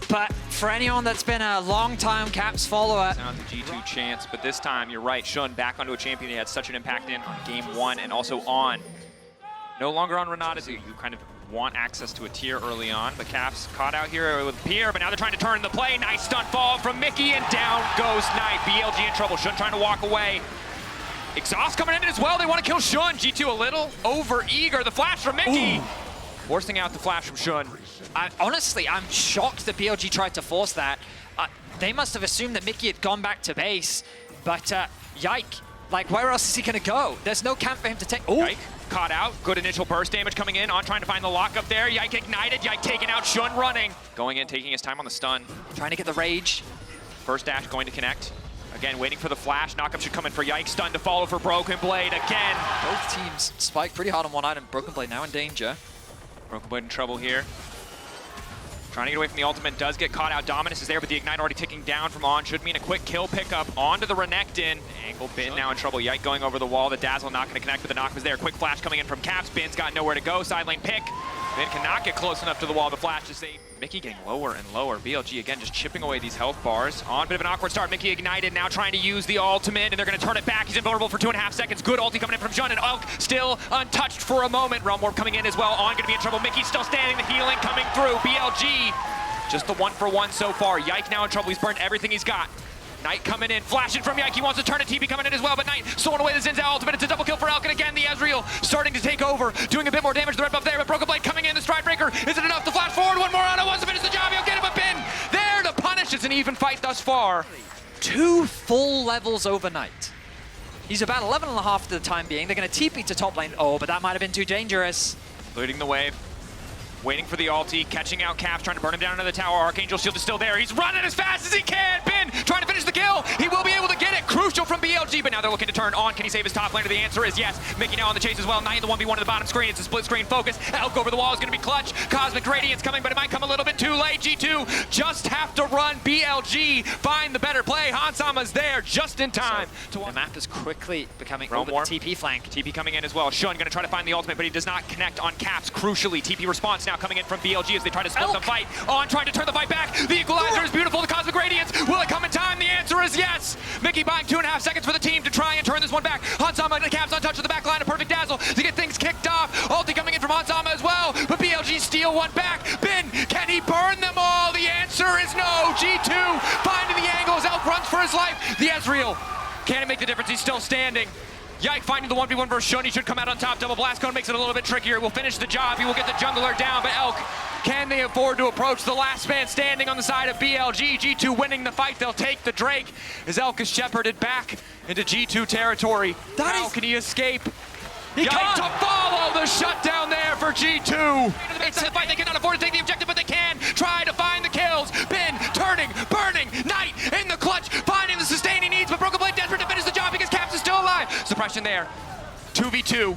But for anyone that's been a long-time Caps follower... Sounds a G2 chance, but this time, you're right, Shun back onto a champion he had such an impact in on game 1 and also on. No longer on Renata, so you kind of want access to a tier early on, but Caps caught out here with Pierre, but now they're trying to turn the play. Nice stunt fall from Mickey, and down goes Knight. BLG in trouble. Shun trying to walk away. Exhaust coming in as well. They want to kill Shun. G2 a little over-eager. The flash from Mickey. Ooh. Forcing out the flash from Shun. Honestly, I'm shocked that BLG tried to force that. They must have assumed that Mickey had gone back to base, but Yike, like where else is he gonna go? There's no camp for him to take. Oh, Yike caught out. Good initial burst damage coming in. On trying to find the lockup there. Yike ignited. Yike taking out. Shun running. Going in, taking his time on the stun. Trying to get the rage. First dash going to connect. Again, waiting for the flash. Knockup should come in for Yike. Stun to follow for Broken Blade again. Both teams spiked pretty hard on one item. Broken Blade now in danger. Broken Blade in trouble here. Trying to get away from the ultimate, does get caught out. Dominus is there, but the Ignite already ticking down from On. Should mean a quick kill pickup onto the Renekton. Angle Bin now in trouble. Yike going over the wall. The Dazzle not going to connect, but the knock was there. Quick flash coming in from Caps. Bin's got nowhere to go. Side lane pick. Bin cannot get close enough to the wall. The flash is safe. Mickey getting lower and lower. BLG again just chipping away these health bars. On, bit of an awkward start. Mickey ignited, now trying to use the ultimate, and they're going to turn it back. He's invulnerable for 2.5 seconds. Good ulti coming in from Jun, and Elk still untouched for a moment. Realm Warp coming in as well. On going to be in trouble. Mickey still standing. The healing coming through. BLG just the 1-for-1 so far. Yike now in trouble. He's burned everything he's got. Knight coming in, flashing from Yike. He wants to turn it. TP coming in as well, but Knight sewing away the Zinzao ultimate. It's a double kill for Elk, and again, the Ezreal starting to take over, doing a bit more damage to the red buff there, but Broken Blade coming in, the Stride Breaker. Is it enough to flash forward? One more on it, wants to finish the job. He'll get him a pin there to punish. It's an even fight thus far. 2 full levels overnight. He's about 11.5 for the time being. They're going to TP to top lane. Oh, but that might have been too dangerous. Leading the wave. Waiting for the ulti, catching out Caps, trying to burn him down into the tower. Archangel Shield is still there. He's running as fast as he can. Bin trying to finish the kill. He will be able to get it. Crucial from BLG, but now they're looking to turn on. Can he save his top laner? The answer is yes. Mickey now on the chase as well. Knight in the 1v1 in the bottom screen. It's a split screen focus. Elk over the wall is going to be clutch. Cosmic Radiance coming, but it might come a little bit too late. G2 just have to run. BLG find the better play. Hansama's there just in time. So, the map is quickly becoming Realm over Warp. the TP flank. TP coming in as well. Shun going to try to find the ultimate, but he does not connect on Caps. Crucially, TP response now coming in from BLG as they try to split the fight. On trying to turn the fight back. The equalizer is beautiful. The Cosmic Radiance. Will it come in time? The answer is yes. Mickey buying 2.5 seconds for the team to try and turn this one back. Hansama and the Caps untouched to the back line. A perfect dazzle to get things kicked off. Ulti coming in from Hansama as well, but BLG steal one back. Bin, can he burn them all? The answer is no. G2 finding the angles. Elk runs for his life. The Ezreal. Can it make the difference? He's still standing. Yike finding the 1v1 versus Shun. He should come out on top. Double blast cone makes it a little bit trickier. Will finish the job. He will get the jungler down, but Elk, can they afford to approach the last man standing on the side of BLG? G2 winning the fight. They'll take the Drake as Elk is shepherded back into G2 territory. How can he escape? Yike to follow the shutdown there for G2. It's a fight. They cannot afford to take the objective, but they can try to find the kills. Bin turning, burning, Knight in the clutch, finding the sustain he needs, but Broken Blade desperate to finish the job because Caps is still alive. Suppression there. 2v2.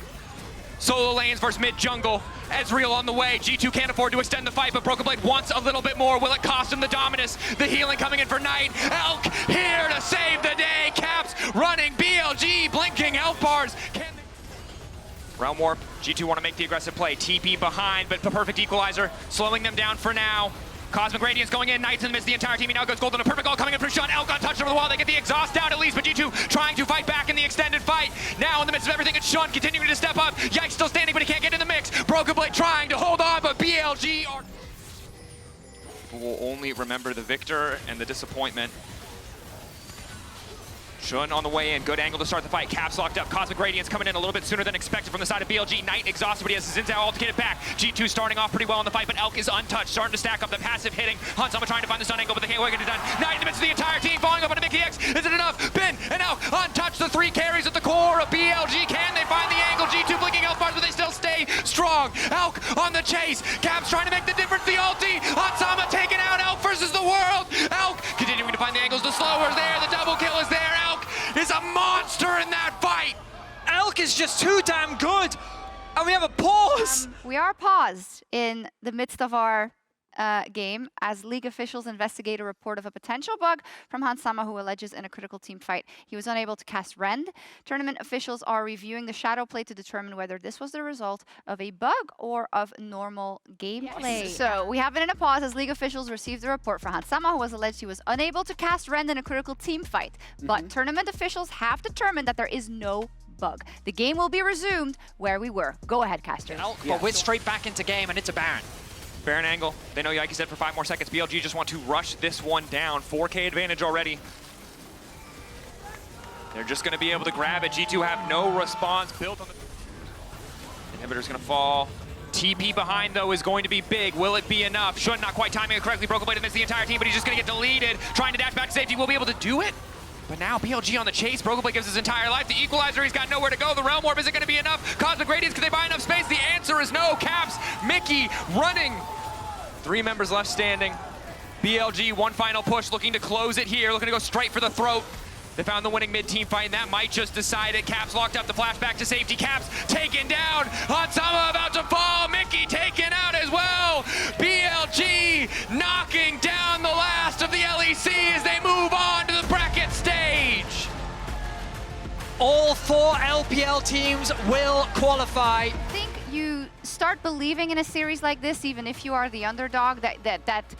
Solo lanes versus mid jungle. Ezreal on the way. G2 can't afford to extend the fight, but Broken Blade wants a little bit more. Will it cost him the dominus? The healing coming in for Knight. Elk here to save the day. Caps running. BLG blinking health bars. Realm Warp, G2 want to make the aggressive play. TP behind, but the perfect equalizer, slowing them down for now. Cosmic Radiance going in, Knight's in the midst of the entire team. He now goes golden, a perfect goal coming in for Shun. Elk untouched over the wall, they get the exhaust down at least, but G2 trying to fight back in the extended fight. Now in the midst of everything, it's Shun continuing to step up. Yike still standing, but he can't get in the mix. Broken Blade trying to hold on, but BLG are... People will only remember the victor and the disappointment. Shun on the way in, good angle to start the fight. Caps locked up, Cosmic Radiance coming in a little bit sooner than expected from the side of BLG. Knight exhausted, but he has his Zinzao ult to get it back. G2 starting off pretty well in the fight, but Elk is untouched, starting to stack up the passive hitting. Hansama trying to find the stun angle, but they can't get it done. Knight in the midst of the entire team, falling up onto Mickey X. Is it enough? Bin and Elk untouched, the 3 carries at the core of BLG. Can they find the angle? G2 blinking health bars, but they still stay strong. Elk on the chase. Caps trying to make the difference, the ulti. Hansama taken out, Elk versus the world. Elk continuing to find the angles, the slower's there, the double kill is there. Elk is a monster in that fight. Elk is just too damn good. And we have a pause. We are paused in the midst of our game as league officials investigate a report of a potential bug from Hansama, who alleges in a critical team fight he was unable to cast Rend. Tournament officials are reviewing the shadow play to determine whether this was the result of a bug or of normal gameplay. Yes. So we have it in a pause as league officials received the report from Hansama, who was alleged he was unable to cast Rend in a critical team fight. But tournament officials have determined that there is no bug. The game will be resumed where we were. Go ahead, caster. But we're straight back into game, and it's a Baron. Baron angle. They know Yike is dead for 5 more seconds. BLG just want to rush this one down. 4K advantage already. They're just going to be able to grab it. G2 have no response built on the... Inhibitor's going to fall. TP behind, though, is going to be big. Will it be enough? Shun not quite timing it correctly. Broken Blade amidst the entire team, but he's just going to get deleted. Trying to dash back to safety. Will be able to do it. But now BLG on the chase. Broken Blade gives his entire life. The equalizer, he's got nowhere to go. The Realm Warp, is it going to be enough? Cosmic Radiance, can they buy enough space? The answer is no. Caps, Mickey running. 3 members left standing. BLG, one final push, looking to close it here, looking to go straight for the throat. They found the winning mid-team fight, and that might just decide it. Caps locked up, the flashback to safety. Caps taken down. Hansama about to fall. Mickey taken out as well. BLG knocking down the last of the LEC as they move on to the bracket stage. All 4 LPL teams will qualify. I think you start believing in a series like this, even if you are the underdog, that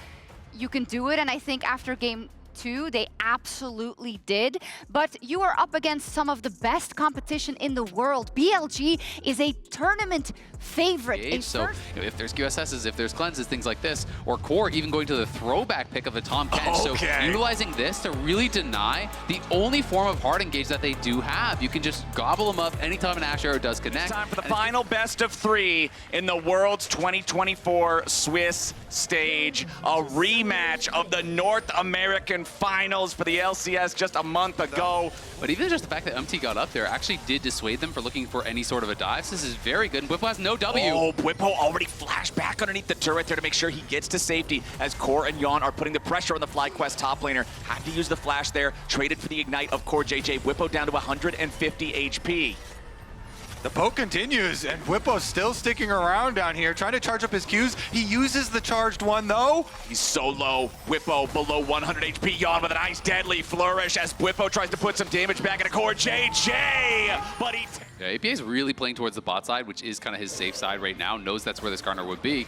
you can do it. And I think after game 2. They absolutely did. But you are up against some of the best competition in the world. BLG is a tournament favorite. So if there's QSSs, if there's cleanses, things like this, or Core even going to the throwback pick of a Tom Kench. So utilizing this to really deny the only form of hard engage that they do have. You can just gobble them up anytime an Ash Arrow does connect. Time for the final best of 3 in the World's 2024 Swiss stage. A rematch of the North American Finals for the LCS just a month ago. But even just the fact that MT got up there actually did dissuade them for looking for any sort of a dive. So this is very good. And Bwipo has no W. Oh, Bwipo already flashed back underneath the turret there to make sure he gets to safety as Core and Yon are putting the pressure on the FlyQuest top laner. Had to use the flash there, traded for the Ignite of Core JJ. Bwipo down to 150 HP. The poke continues, and Bwipo's still sticking around down here, trying to charge up his Qs. He uses the charged one, though. He's so low. Bwipo below 100 HP. Yon with a nice deadly flourish as Bwipo tries to put some damage back into Core JJ, but he... Yeah, APA is really playing towards the bot side, which is kind of his safe side right now. Knows that's where this Garner would be.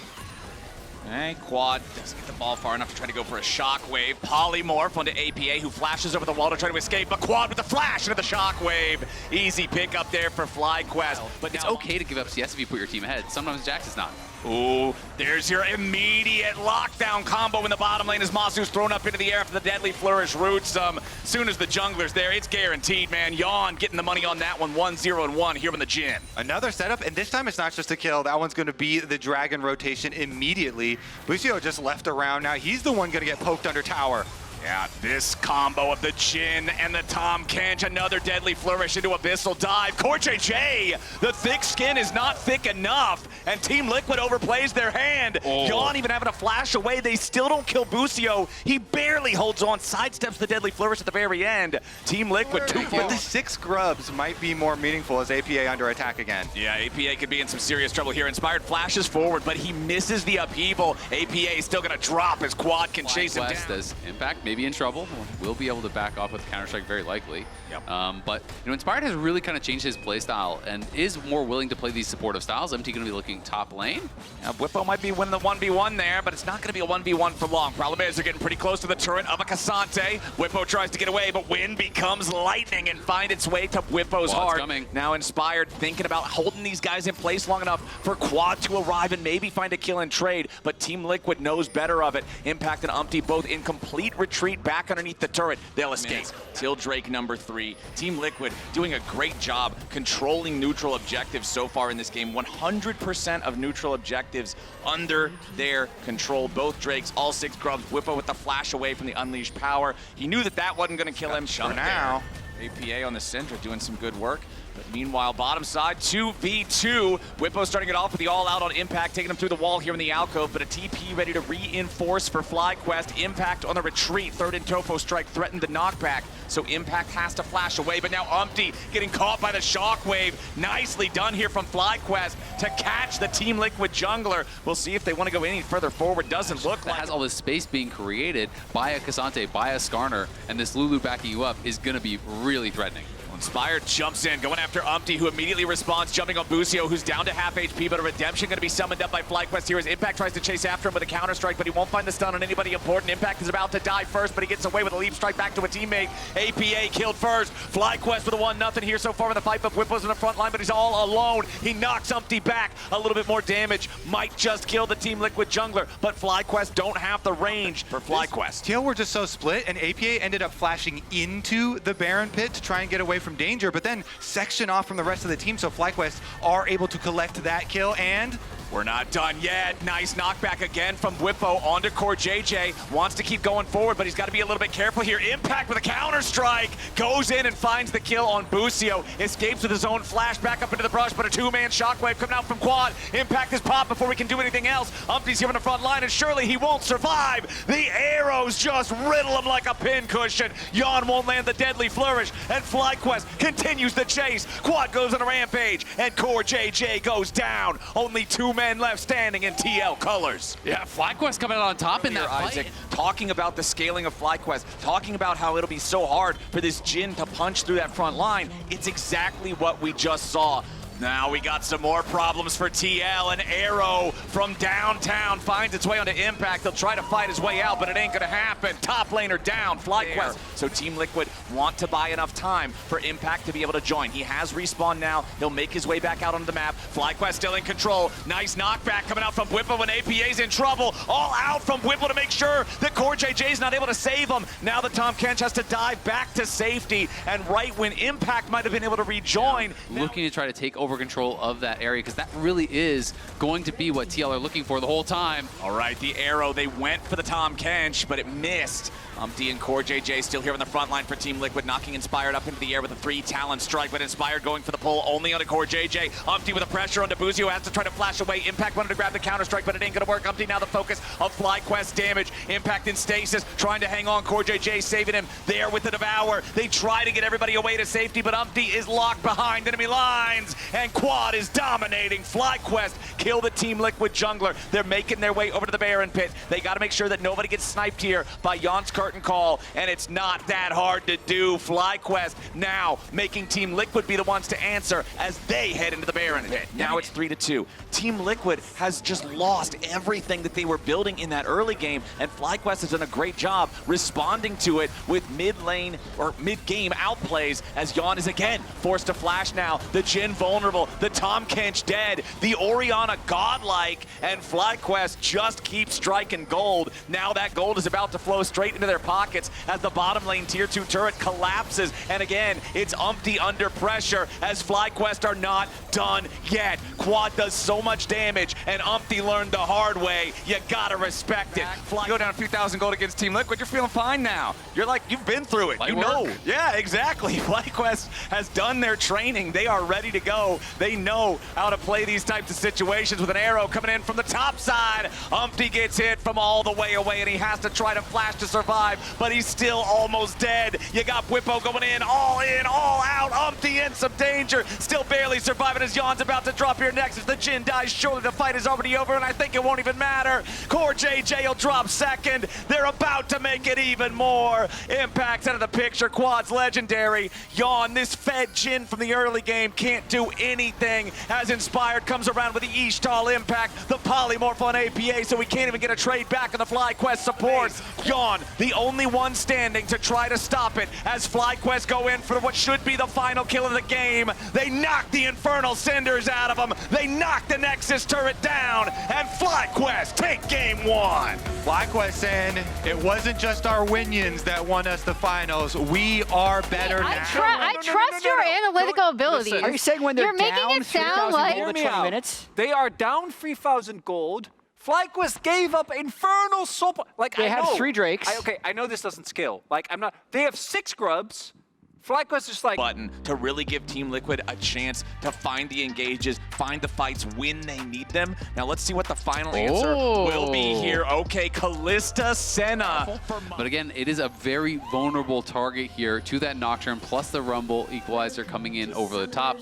Okay, Quad doesn't get the ball far enough to try to go for a shockwave. Polymorph onto APA, who flashes over the wall to try to escape, but Quad with the flash into the shockwave. Easy pick up there for FlyQuest. But it's okay to give up CS if you put your team ahead. Sometimes Jax is not. Ooh, there's your immediate lockdown combo in the bottom lane as Masu's thrown up into the air after the deadly flourish roots some. Soon as the jungler's there, it's guaranteed, man. Yon getting the money on that one, 1-0-1 here in the Jin. Another setup, and this time it's not just a kill. That one's going to be the Dragon rotation immediately. Busio just left around. Now he's the one going to get poked under tower. Yeah, this combo of the Jin and the Tom Kench, another deadly flourish into Abyssal Dive. Core JJ, the thick skin is not thick enough, and Team Liquid overplays their hand. Yon even having a flash away, they still don't kill Busio. He barely holds on, sidesteps the deadly flourish at the very end. Team Liquid, 2 But the 6 grubs might be more meaningful as APA under attack again. Yeah, APA could be in some serious trouble here. Inspired flashes forward, but he misses the upheaval. APA is still gonna drop as Quad can chase him down. Does Impact maybe in trouble. We'll be able to back off with Counter-Strike very likely. Yep. But Inspired has really kind of changed his play style and is more willing to play these supportive styles. MT going to be looking top lane. Yeah, Bwipo might be winning the 1v1 there, but it's not going to be a 1v1 for long. Problem is they're getting pretty close to the turret of a Cassante. Bwipo tries to get away, but wind becomes lightning and find its way to Bwipo's heart. Coming. Now Inspired thinking about holding these guys in place long enough for Quad to arrive and maybe find a kill and trade, but Team Liquid knows better of it. Impact and Umpty both in complete retreat back underneath the turret. They'll escape. Till Drake number 3. Team Liquid doing a great job controlling neutral objectives so far in this game. 100% of neutral objectives under their control. Both Drakes, all 6 grubs. Bwipo with the flash away from the unleashed power. He knew that that wasn't going to kill him. For now, APA on the center doing some good work. But meanwhile, bottom side, 2v2. Bwipo starting it off with the all-out on Impact, taking him through the wall here in the alcove, but a TP ready to reinforce for FlyQuest. Impact on the retreat. Third and Tofo strike threatened the knockback, so Impact has to flash away, but now Umpty getting caught by the shockwave. Nicely done here from FlyQuest to catch the Team Liquid jungler. We'll see if they want to go any further forward. Doesn't look like. Has all this space being created by a Cassante, by a Skarner, and this Lulu backing you up is going to be really threatening. Inspired jumps in, going after Umpty, who immediately responds, jumping on Busio, who's down to half HP, but a redemption going to be summoned up by FlyQuest here as Impact tries to chase after him with a counter-strike, but he won't find the stun on anybody important. Impact is about to die first, but he gets away with a leap strike back to a teammate. APA killed first. FlyQuest with a 1-0 here so far in the fight, but Bwipo's in the front line, but he's all alone. He knocks Umpty back. A little bit more damage. Might just kill the Team Liquid jungler, but FlyQuest don't have the range for FlyQuest. Teal were just so split, and APA ended up flashing into the Baron pit to try and get away from danger, but then section off from the rest of the team, so FlyQuest are able to collect that kill, and we're not done yet. Nice knockback again from Bwipo onto Core JJ. Wants to keep going forward, but he's got to be a little bit careful here. Impact with a counter-strike. Goes in and finds the kill on Busio. Escapes with his own flash back up into the brush, but a 2-man shockwave coming out from Quad. Impact is popped before we can do anything else. Umpty's here on the front line, and surely he won't survive. The arrows just riddle him like a pincushion. Yon won't land the deadly flourish, and FlyQuest continues the chase. Quad goes on a rampage, and Core JJ goes down. Only 2 men left standing in TL colors. Yeah, FlyQuest coming out on top in that fight. Isaac, talking about the scaling of FlyQuest, talking about how it'll be so hard for this Jin to punch through that front line. It's exactly what we just saw. Now we got some more problems for TL. An arrow from downtown finds its way onto Impact. He'll try to fight his way out, but it ain't gonna happen. Top laner down, FlyQuest. So Team Liquid want to buy enough time for Impact to be able to join. He has respawn now. He'll make his way back out onto the map. FlyQuest still in control. Nice knockback coming out from Whippo when APA's in trouble. All out from Whippo to make sure that Core JJ's not able to save him. Now the Tom Kench has to dive back to safety, and right when Impact might have been able to rejoin. Looking to try to take over control of that area, because that really is going to be what TL are looking for the whole time. All right, the arrow, they went for the Tom Kench, but it missed. D and Core JJ still here on the front line for Team Liquid, knocking Inspired up into the air with a 3 talent strike, but Inspired going for the pull only onto Core JJ. Umpty with a pressure onto Buzio, has to try to flash away. Impact wanted to grab the counter strike, but it ain't gonna work. Umpty now the focus of FlyQuest damage. Impact in stasis, trying to hang on. Core JJ saving him there with the Devour. They try to get everybody away to safety, but Umpty is locked behind enemy lines, and Quad is dominating. FlyQuest kill the Team Liquid jungler. They're making their way over to the Baron pit. They gotta make sure that nobody gets sniped here by Jan's curtain call, and it's not that hard to do. FlyQuest now making Team Liquid be the ones to answer as they head into the Baron pit. Now it's 3-2. Team Liquid has just lost everything that they were building in that early game, and FlyQuest has done a great job responding to it with mid-lane or mid-game outplays as Jan is again forced to flash now. The Jhin vulnerable, the Tom Kench dead, the Orianna godlike, and FlyQuest just keeps striking gold. Now that gold is about to flow straight into their pockets as the bottom lane tier 2 turret collapses, and again it's Umpty under pressure as FlyQuest are not done yet. Quad does so much damage, and Umpty learned the hard way. You gotta respect it. You go down a few thousand gold against Team Liquid, you're feeling fine now. You're like, you've been through it. You know. Yeah, exactly. FlyQuest has done their training. They are ready to go. They know how to play these types of situations with an arrow coming in from the top side. Umpty gets hit from all the way away, and he has to try to flash to survive, but he's still almost dead. You got Whippo going in, all out. Umpty in some danger, still barely surviving as Jan's about to drop here next. As the Jhin dies, surely the fight is already over, and I think it won't even matter. Core JJ will drop second. They're about to make it even more. Impact's out of the picture. Quad's legendary. Jan, this fed Jhin from the early game, can't do anything as Inspired comes around with the Ishtal impact, the polymorph on APA, so we can't even get a trade back on the FlyQuest support. Jan, the only one standing to try to stop it as FlyQuest go in for what should be the final kill of the game. They knock the Infernal Cinders out of them. They knock the Nexus turret down, and FlyQuest take game 1. FlyQuest saying it wasn't just our Winions that won us the finals. We are better now. I trust your analytical abilities. Are you saying when they're You're making down it sound 3,000 like gold in 20 minutes? They are down 3,000 gold. FlyQuest gave up Infernal Soul. Like, They I have know. 3 Drakes. I know this doesn't scale. Like, I'm not. They have 6 grubs. FlyQuest is like button to really give Team Liquid a chance to find the engages, find the fights when they need them. Now let's see what the final answer will be here. Okay, Callista Senna. But again, it is a very vulnerable target here to that Nocturne, plus the Rumble Equalizer coming in over the top.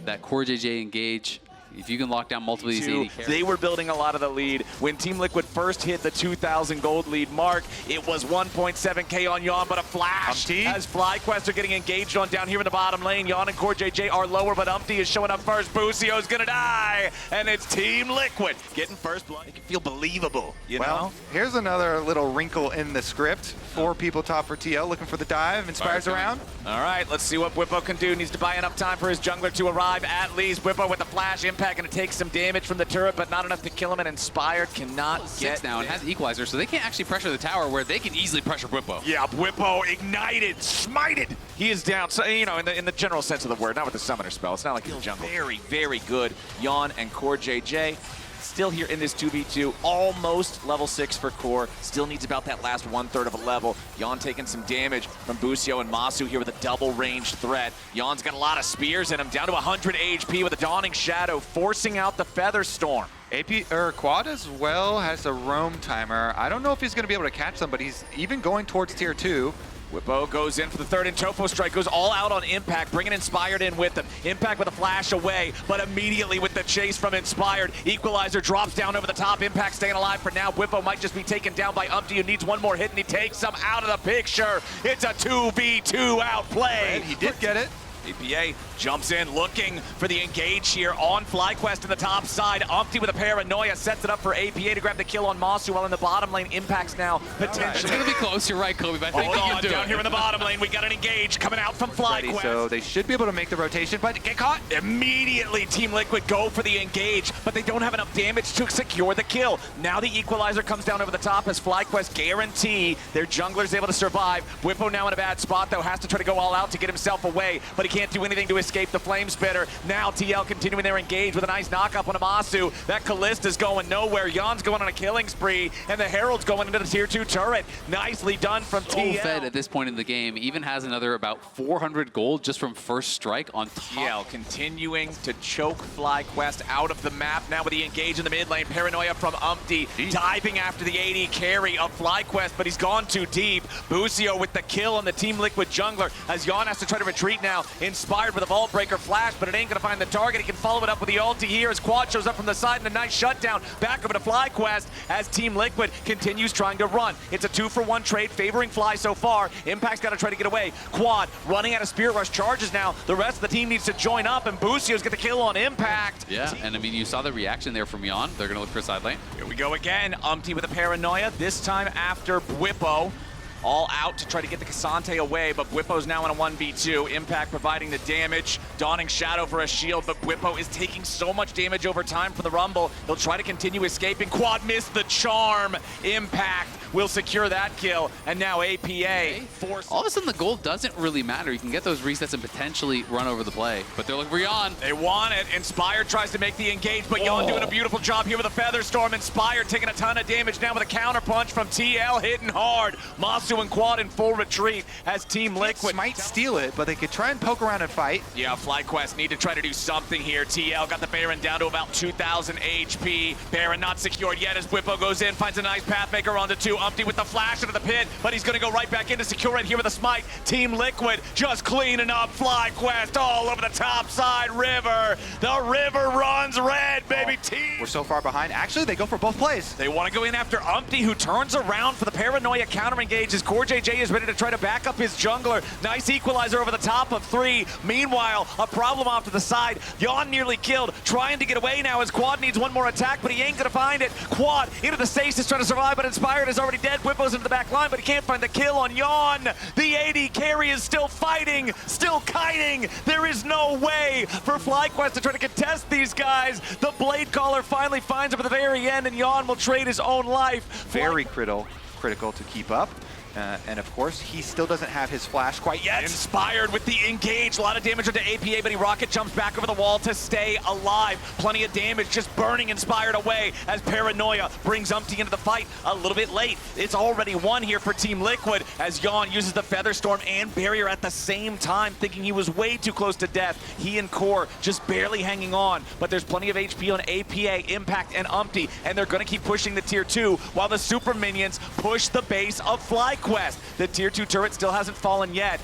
That Core JJ engage. If you can lock down multiple of these 80 carries. They were building a lot of the lead. When Team Liquid first hit the 2,000 gold lead mark, it was 1.7k on Jan, but a flash as FlyQuest are getting engaged on down here in the bottom lane. Jan and Core JJ are lower, but Umpty is showing up first. Busio's gonna die, and it's Team Liquid getting first blood. It can feel believable, you know? Here's another little wrinkle in the script. 4 people top for TL, looking for the dive. Inspires around. All right, let's see what Whippo can do. Needs to buy enough time for his jungler to arrive at least. Whippo with the flash impact, going to take some damage from the turret, but not enough to kill him, and Inspired cannot get now and has Equalizer, so they can't actually pressure the tower where they can easily pressure Whippo. Yeah, Whippo ignited, smited. He is down, so, you know, in the general sense of the word, not with the summoner spell. It's not like the jungle. Very, very good. Jan and Core JJ. Still here in this 2v2, almost level 6 for Core. Still needs about that last 1/3 of a level. Jan taking some damage from Busio and Masu here with a double ranged threat. Jan's got a lot of spears in him, down to 100 HP with a Dawning Shadow, forcing out the Feather Storm. Quad as well has a roam timer. I don't know if he's going to be able to catch them, but he's even going towards tier 2. Whippo goes in for the third, and Topo Strike goes all out on Impact, bringing Inspired in with him. Impact with a flash away, but immediately with the chase from Inspired, Equalizer drops down over the top. Impact staying alive for now. Whippo might just be taken down by Umpty, who needs one more hit, and he takes him out of the picture. It's a 2v2 outplay. He did get it. APA jumps in, looking for the engage here on FlyQuest to the top side. Umpty with a paranoia sets it up for APA to grab the kill on Masu, while in the bottom lane, Impact's now potentially. It's going to be close, you're right, Kobe, but I think Hold he can on, do down it. here in the bottom lane, we got an engage coming out from FlyQuest. So they should be able to make the rotation, but get caught. Immediately, Team Liquid go for the engage, but they don't have enough damage to secure the kill. Now the equalizer comes down over the top as FlyQuest guarantee their jungler's able to survive. Whippo now in a bad spot, though, has to try to go all out to get himself away, but he can't do anything to escape the flame spitter. Now TL continuing their engage with a nice knock-up on Amasu. That Kallista's going nowhere. Yon's going on a killing spree, and the Herald's going into the tier 2 turret. Nicely done from TL. Fed at this point in the game, even has another about 400 gold just from first strike on top. TL continuing to choke FlyQuest out of the map. Now with the engage in the mid lane, paranoia from Umpty, diving after the AD carry of FlyQuest, but he's gone too deep. Busio with the kill on the Team Liquid jungler as Yon has to try to retreat now, inspired with a Vault Breaker flash, but it ain't gonna find the target. He can follow it up with the ulti here as Quad shows up from the side and a nice shutdown back over to FlyQuest as Team Liquid continues trying to run. It's a 2-for-1 trade favoring Fly so far. Impact's got to try to get away. Quad running out of Spirit Rush charges now. The rest of the team needs to join up, and Busio's get the kill on Impact. Yeah, and I mean, you saw the reaction there from Yon. They're going to look for a side lane. Here we go again. Umpty with a paranoia, this time after Bwipo. All out to try to get the Cassante away, but Bwipo's now in a 1v2. Impact providing the damage, donning Shadow for a shield, but Bwipo is taking so much damage over time from the Rumble. He'll try to continue escaping. Quad missed the charm. Impact will secure that kill, and now APA forces. All of a sudden, the gold doesn't really matter. You can get those resets and potentially run over the play, but they're looking for Yon. They want it. Inspired tries to make the engage, but Yon doing a beautiful job here with a Feather Storm. Inspired taking a ton of damage now with a counter punch from TL, hitting hard. Masu and Quad in full retreat as Team Liquid might steal it, but they could try and poke around and fight. Yeah, FlyQuest need to try to do something here. TL got the Baron down to about 2,000 HP. Baron not secured yet as Bwipo goes in, finds a nice Pathmaker onto 2. Umpty with the flash into the pit, but he's gonna go right back in to secure it here with a smite. Team Liquid just cleaning up FlyQuest all over the top side. River, the river runs red, baby. Team. We're so far behind. Actually, they go for both plays. They want to go in after Umpty, who turns around for the paranoia counter engage as CoreJJ is ready to try to back up his jungler. Nice equalizer over the top of 3. Meanwhile, a problem off to the side. Yon nearly killed, trying to get away now as Quad needs one more attack, but he ain't gonna find it. Quad into the stasis trying to survive, but Inspired is already dead. Whippo's into the back line, but he can't find the kill on Yon. The AD carry is still fighting, still kiting. There is no way for FlyQuest to try to contest these guys. The Blade Caller finally finds him at the very end, and Yon will trade his own life. Very critical to keep up. And of course, he still doesn't have his flash quite yet. Inspired with the engage. A lot of damage onto APA, but he rocket jumps back over the wall to stay alive. Plenty of damage, just burning Inspired away as Paranoia brings Umpty into the fight a little bit late. It's already won here for Team Liquid as Yon uses the Feather Storm and Barrier at the same time, thinking he was way too close to death. He and Core just barely hanging on, but there's plenty of HP on APA, Impact, and Umpty, and they're going to keep pushing the tier 2 while the super minions push the base of FlyQuest. The tier 2 turret still hasn't fallen yet.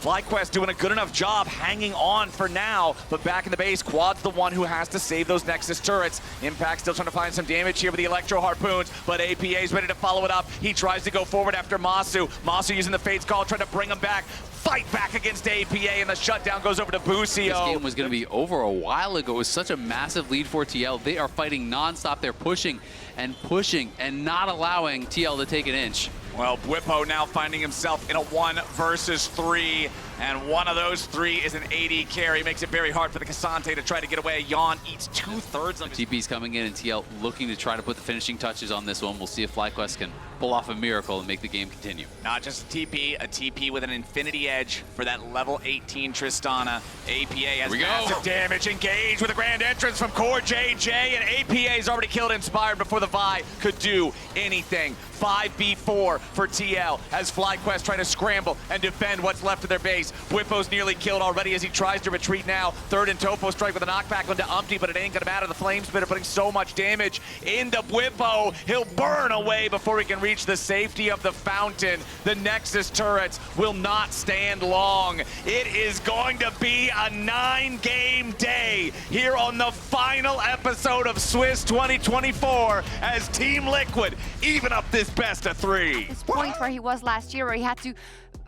FlyQuest doing a good enough job hanging on for now, but back in the base, Quad's the one who has to save those Nexus turrets. Impact still trying to find some damage here with the Electro Harpoons, but APA is ready to follow it up. He tries to go forward after Masu. Masu using the Fate's Call, trying to bring him back. Fight back against APA, and the shutdown goes over to Busio. This game was going to be over a while ago. It was such a massive lead for TL. They are fighting nonstop. They're pushing and not allowing TL to take an inch. Well, Bwipo now finding himself in a 1 versus 3, and one of those 3 is an AD carry. Makes it very hard for the Cassante to try to get away. Yon eats 2/3 of his... TP's coming in, and TL looking to try to put the finishing touches on this one. We'll see if FlyQuest can pull off a miracle and make the game continue. Not just a TP with an Infinity Edge for that level 18 Tristana. APA has massive damage. Engage with a grand entrance from CoreJJ, and APA's already killed Inspired before the Vi could do anything. 5v4 for TL as FlyQuest try to scramble and defend what's left of their base. Bwipo's nearly killed already as he tries to retreat now. Third and Topo strike with a knockback onto Umpty, but it ain't gonna matter. The Flame Spitter putting so much damage into Bwipo. He'll burn away before he can reach the safety of the fountain. The Nexus turrets will not stand long. It is going to be a 9-game day here on the final episode of Swiss 2024 as Team Liquid even up this best of 3. This point where he was last year, where he had to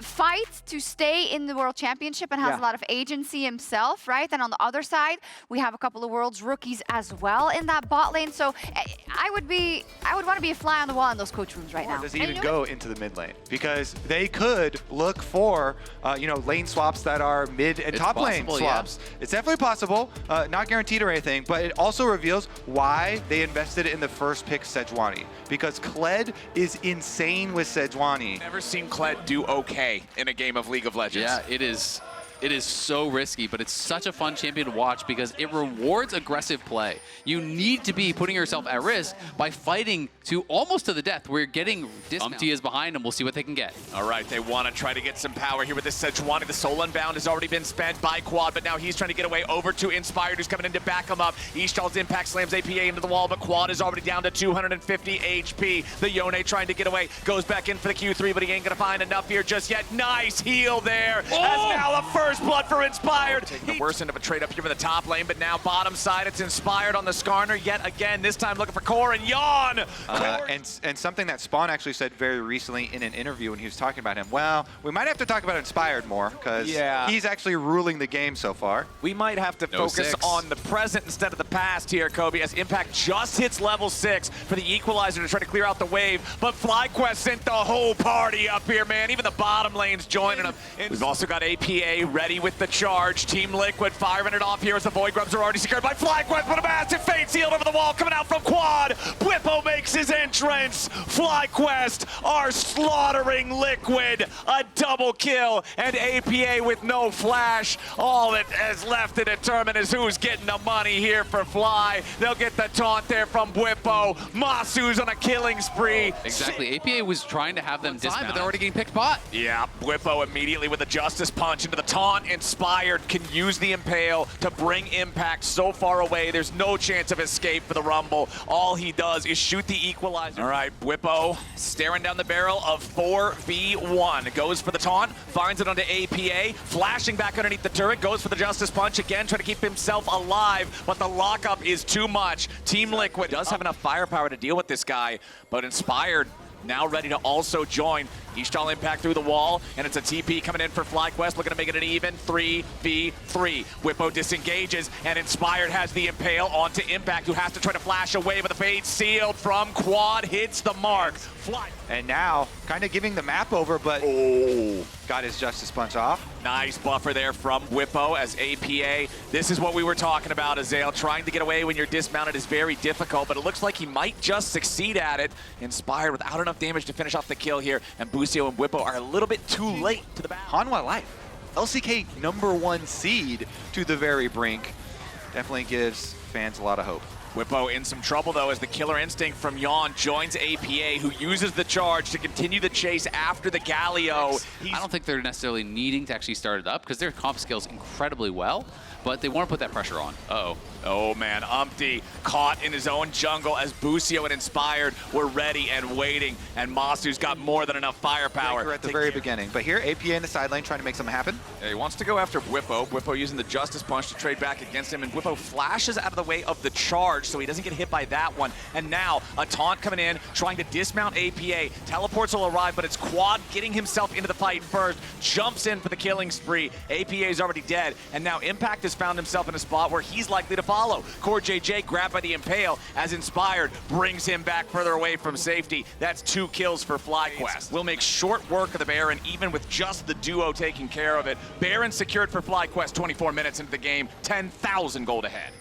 fight to stay in the World Championship and has a lot of agency himself, right? And on the other side, we have a couple of World's rookies as well in that bot lane. So I would want to be a fly on the wall in those coach rooms right now. Does he even go into the mid lane? Because they could look for, lane swaps that are mid and top lane swaps. Yeah. It's definitely possible, not guaranteed or anything, but it also reveals why they invested in the first pick Sejuani. Because Kled is insane with Sejuani. Never seen Kled do okay in a game of League of Legends. Yeah, it is. It is so risky, but it's such a fun champion to watch because it rewards aggressive play. You need to be putting yourself at risk by fighting to almost to the death. We're getting Umpty is behind, and we'll see what they can get. All right, they want to try to get some power here with this Sejuani. The Soul Unbound has already been spent by Quad, but now he's trying to get away over to Inspired, who's coming in to back him up. Ishtal's impact slams APA into the wall, but Quad is already down to 250 HP. The Yone trying to get away, goes back in for the Q3, but he ain't going to find enough here just yet. Nice heal there, as now the first blood for Inspired. Taking the worst end of a trade up here for the top lane, but now bottom side, it's Inspired on the Skarner yet again, this time looking for Core and Yawn. And something that Spawn actually said very recently in an interview when he was talking about him, well, we might have to talk about Inspired more, because he's actually ruling the game so far. We might have to focus on the present instead of the past here, Kobe, as Impact just hits level 6 for the Equalizer to try to clear out the wave, but FlyQuest sent the whole party up here, man. Even the bottom lane's joining them. We've also got APA ready with the charge. Team Liquid firing it off here as the Void Grubs are already secured by FlyQuest, but a massive fate sealed over the wall coming out from Quad. Bwippo makes his entrance. FlyQuest are slaughtering Liquid. A double kill, and APA with no flash. All that is left to determine is who's getting the money here for Fly. They'll get the taunt there from Bwippo. Masu's on a killing spree. Exactly. APA was trying to have them dismount, but they're already getting picked bot. Yeah, Bwippo immediately with a Justice Punch into the taunt. Inspired can use the Impale to bring Impact so far away. There's no chance of escape for the Rumble. All he does is shoot the Equalizer. All right, Bwippo staring down the barrel of 4v1. Goes for the taunt, finds it onto APA, flashing back underneath the turret, goes for the Justice Punch again, trying to keep himself alive, but the lockup is too much. Team Liquid does have enough firepower to deal with this guy, but Inspired now ready to also join. Ishtal impact through the wall, and it's a TP coming in for FlyQuest, looking to make it an even 3v3. Bwippo disengages, and Inspired has the Impale onto Impact, who has to try to flash away, but the fade sealed from Quad hits the mark. And now, kind of giving the map over, but got his Justice Punch off. Nice buffer there from Bwippo as APA. This is what we were talking about, Azale. Trying to get away when you're dismounted is very difficult, but it looks like he might just succeed at it. Inspired without enough damage to finish off the kill here, and Busio and Bwippo are a little bit too late to the battle. Hanwha Life, LCK #1 seed to the very brink. Definitely gives fans a lot of hope. Bwippo in some trouble, though, as the Killer Instinct from Yawn joins APA, who uses the charge to continue the chase after the Galio. I don't think they're necessarily needing to actually start it up because their comp scales incredibly well, but they want to put that pressure on. Uh-oh. Oh, man. Umpty caught in his own jungle as Busio and Inspired were ready and waiting, and Masu's got more than enough firepower. At the very beginning. But here, APA in the side lane trying to make something happen. Yeah, he wants to go after Bwippo. Bwippo using the Justice Punch to trade back against him, and Bwippo flashes out of the way of the charge so he doesn't get hit by that one. And now a taunt coming in, trying to dismount APA. Teleports will arrive, but it's Quad getting himself into the fight first. Jumps in for the killing spree. APA is already dead, and now Impact has found himself in a spot where he's likely to follow. Core JJ grabbed by the Impale as Inspired brings him back further away from safety. That's 2 kills for FlyQuest. We'll make short work of the Baron, even with just the duo taking care of it. Baron secured for FlyQuest 24 minutes into the game, 10,000 gold ahead.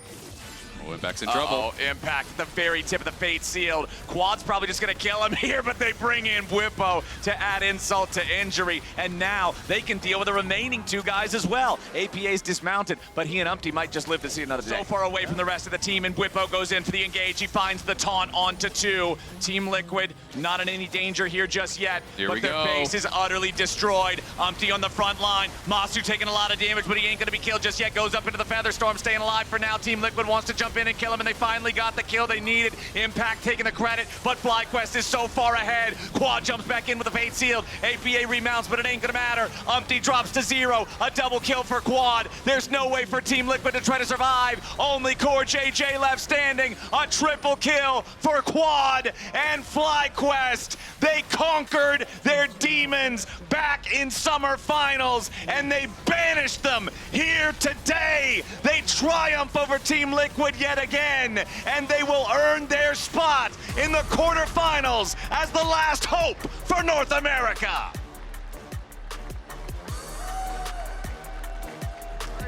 Oh, Impact's in trouble. Impact at the very tip of the fate sealed. Quad's probably just going to kill him here, but they bring in Bwippo to add insult to injury. And now they can deal with the remaining 2 guys as well. APA's dismounted, but he and Umpty might just live to see another day. So far away from the rest of the team, and Bwippo goes in for the engage. He finds the taunt onto 2. Team Liquid not in any danger here just yet, but their base is utterly destroyed. Umpty on the front line. Masu taking a lot of damage, but he ain't going to be killed just yet. Goes up into the Featherstorm, staying alive for now. Team Liquid wants to jump jump in and kill him, and they finally got the kill they needed. Impact taking the credit, but FlyQuest is so far ahead. Quad jumps back in with a Fate Sealed. APA remounts, but it ain't gonna matter. Umpty drops to 0. A double kill for Quad. There's no way for Team Liquid to try to survive. Only Core JJ left standing. A triple kill for Quad and FlyQuest. They conquered their demons back in summer finals, and they banished them here today. They triumph over Team Liquid yet again, and they will earn their spot in the quarterfinals as the last hope for North America.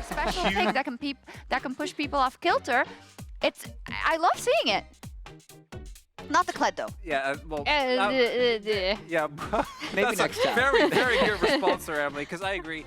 Special things that can push people off kilter. I love seeing it. Not the Kled though. Yeah, well, Yeah. yeah. Maybe That's next a time. very, very good response there, Emily, because I agree.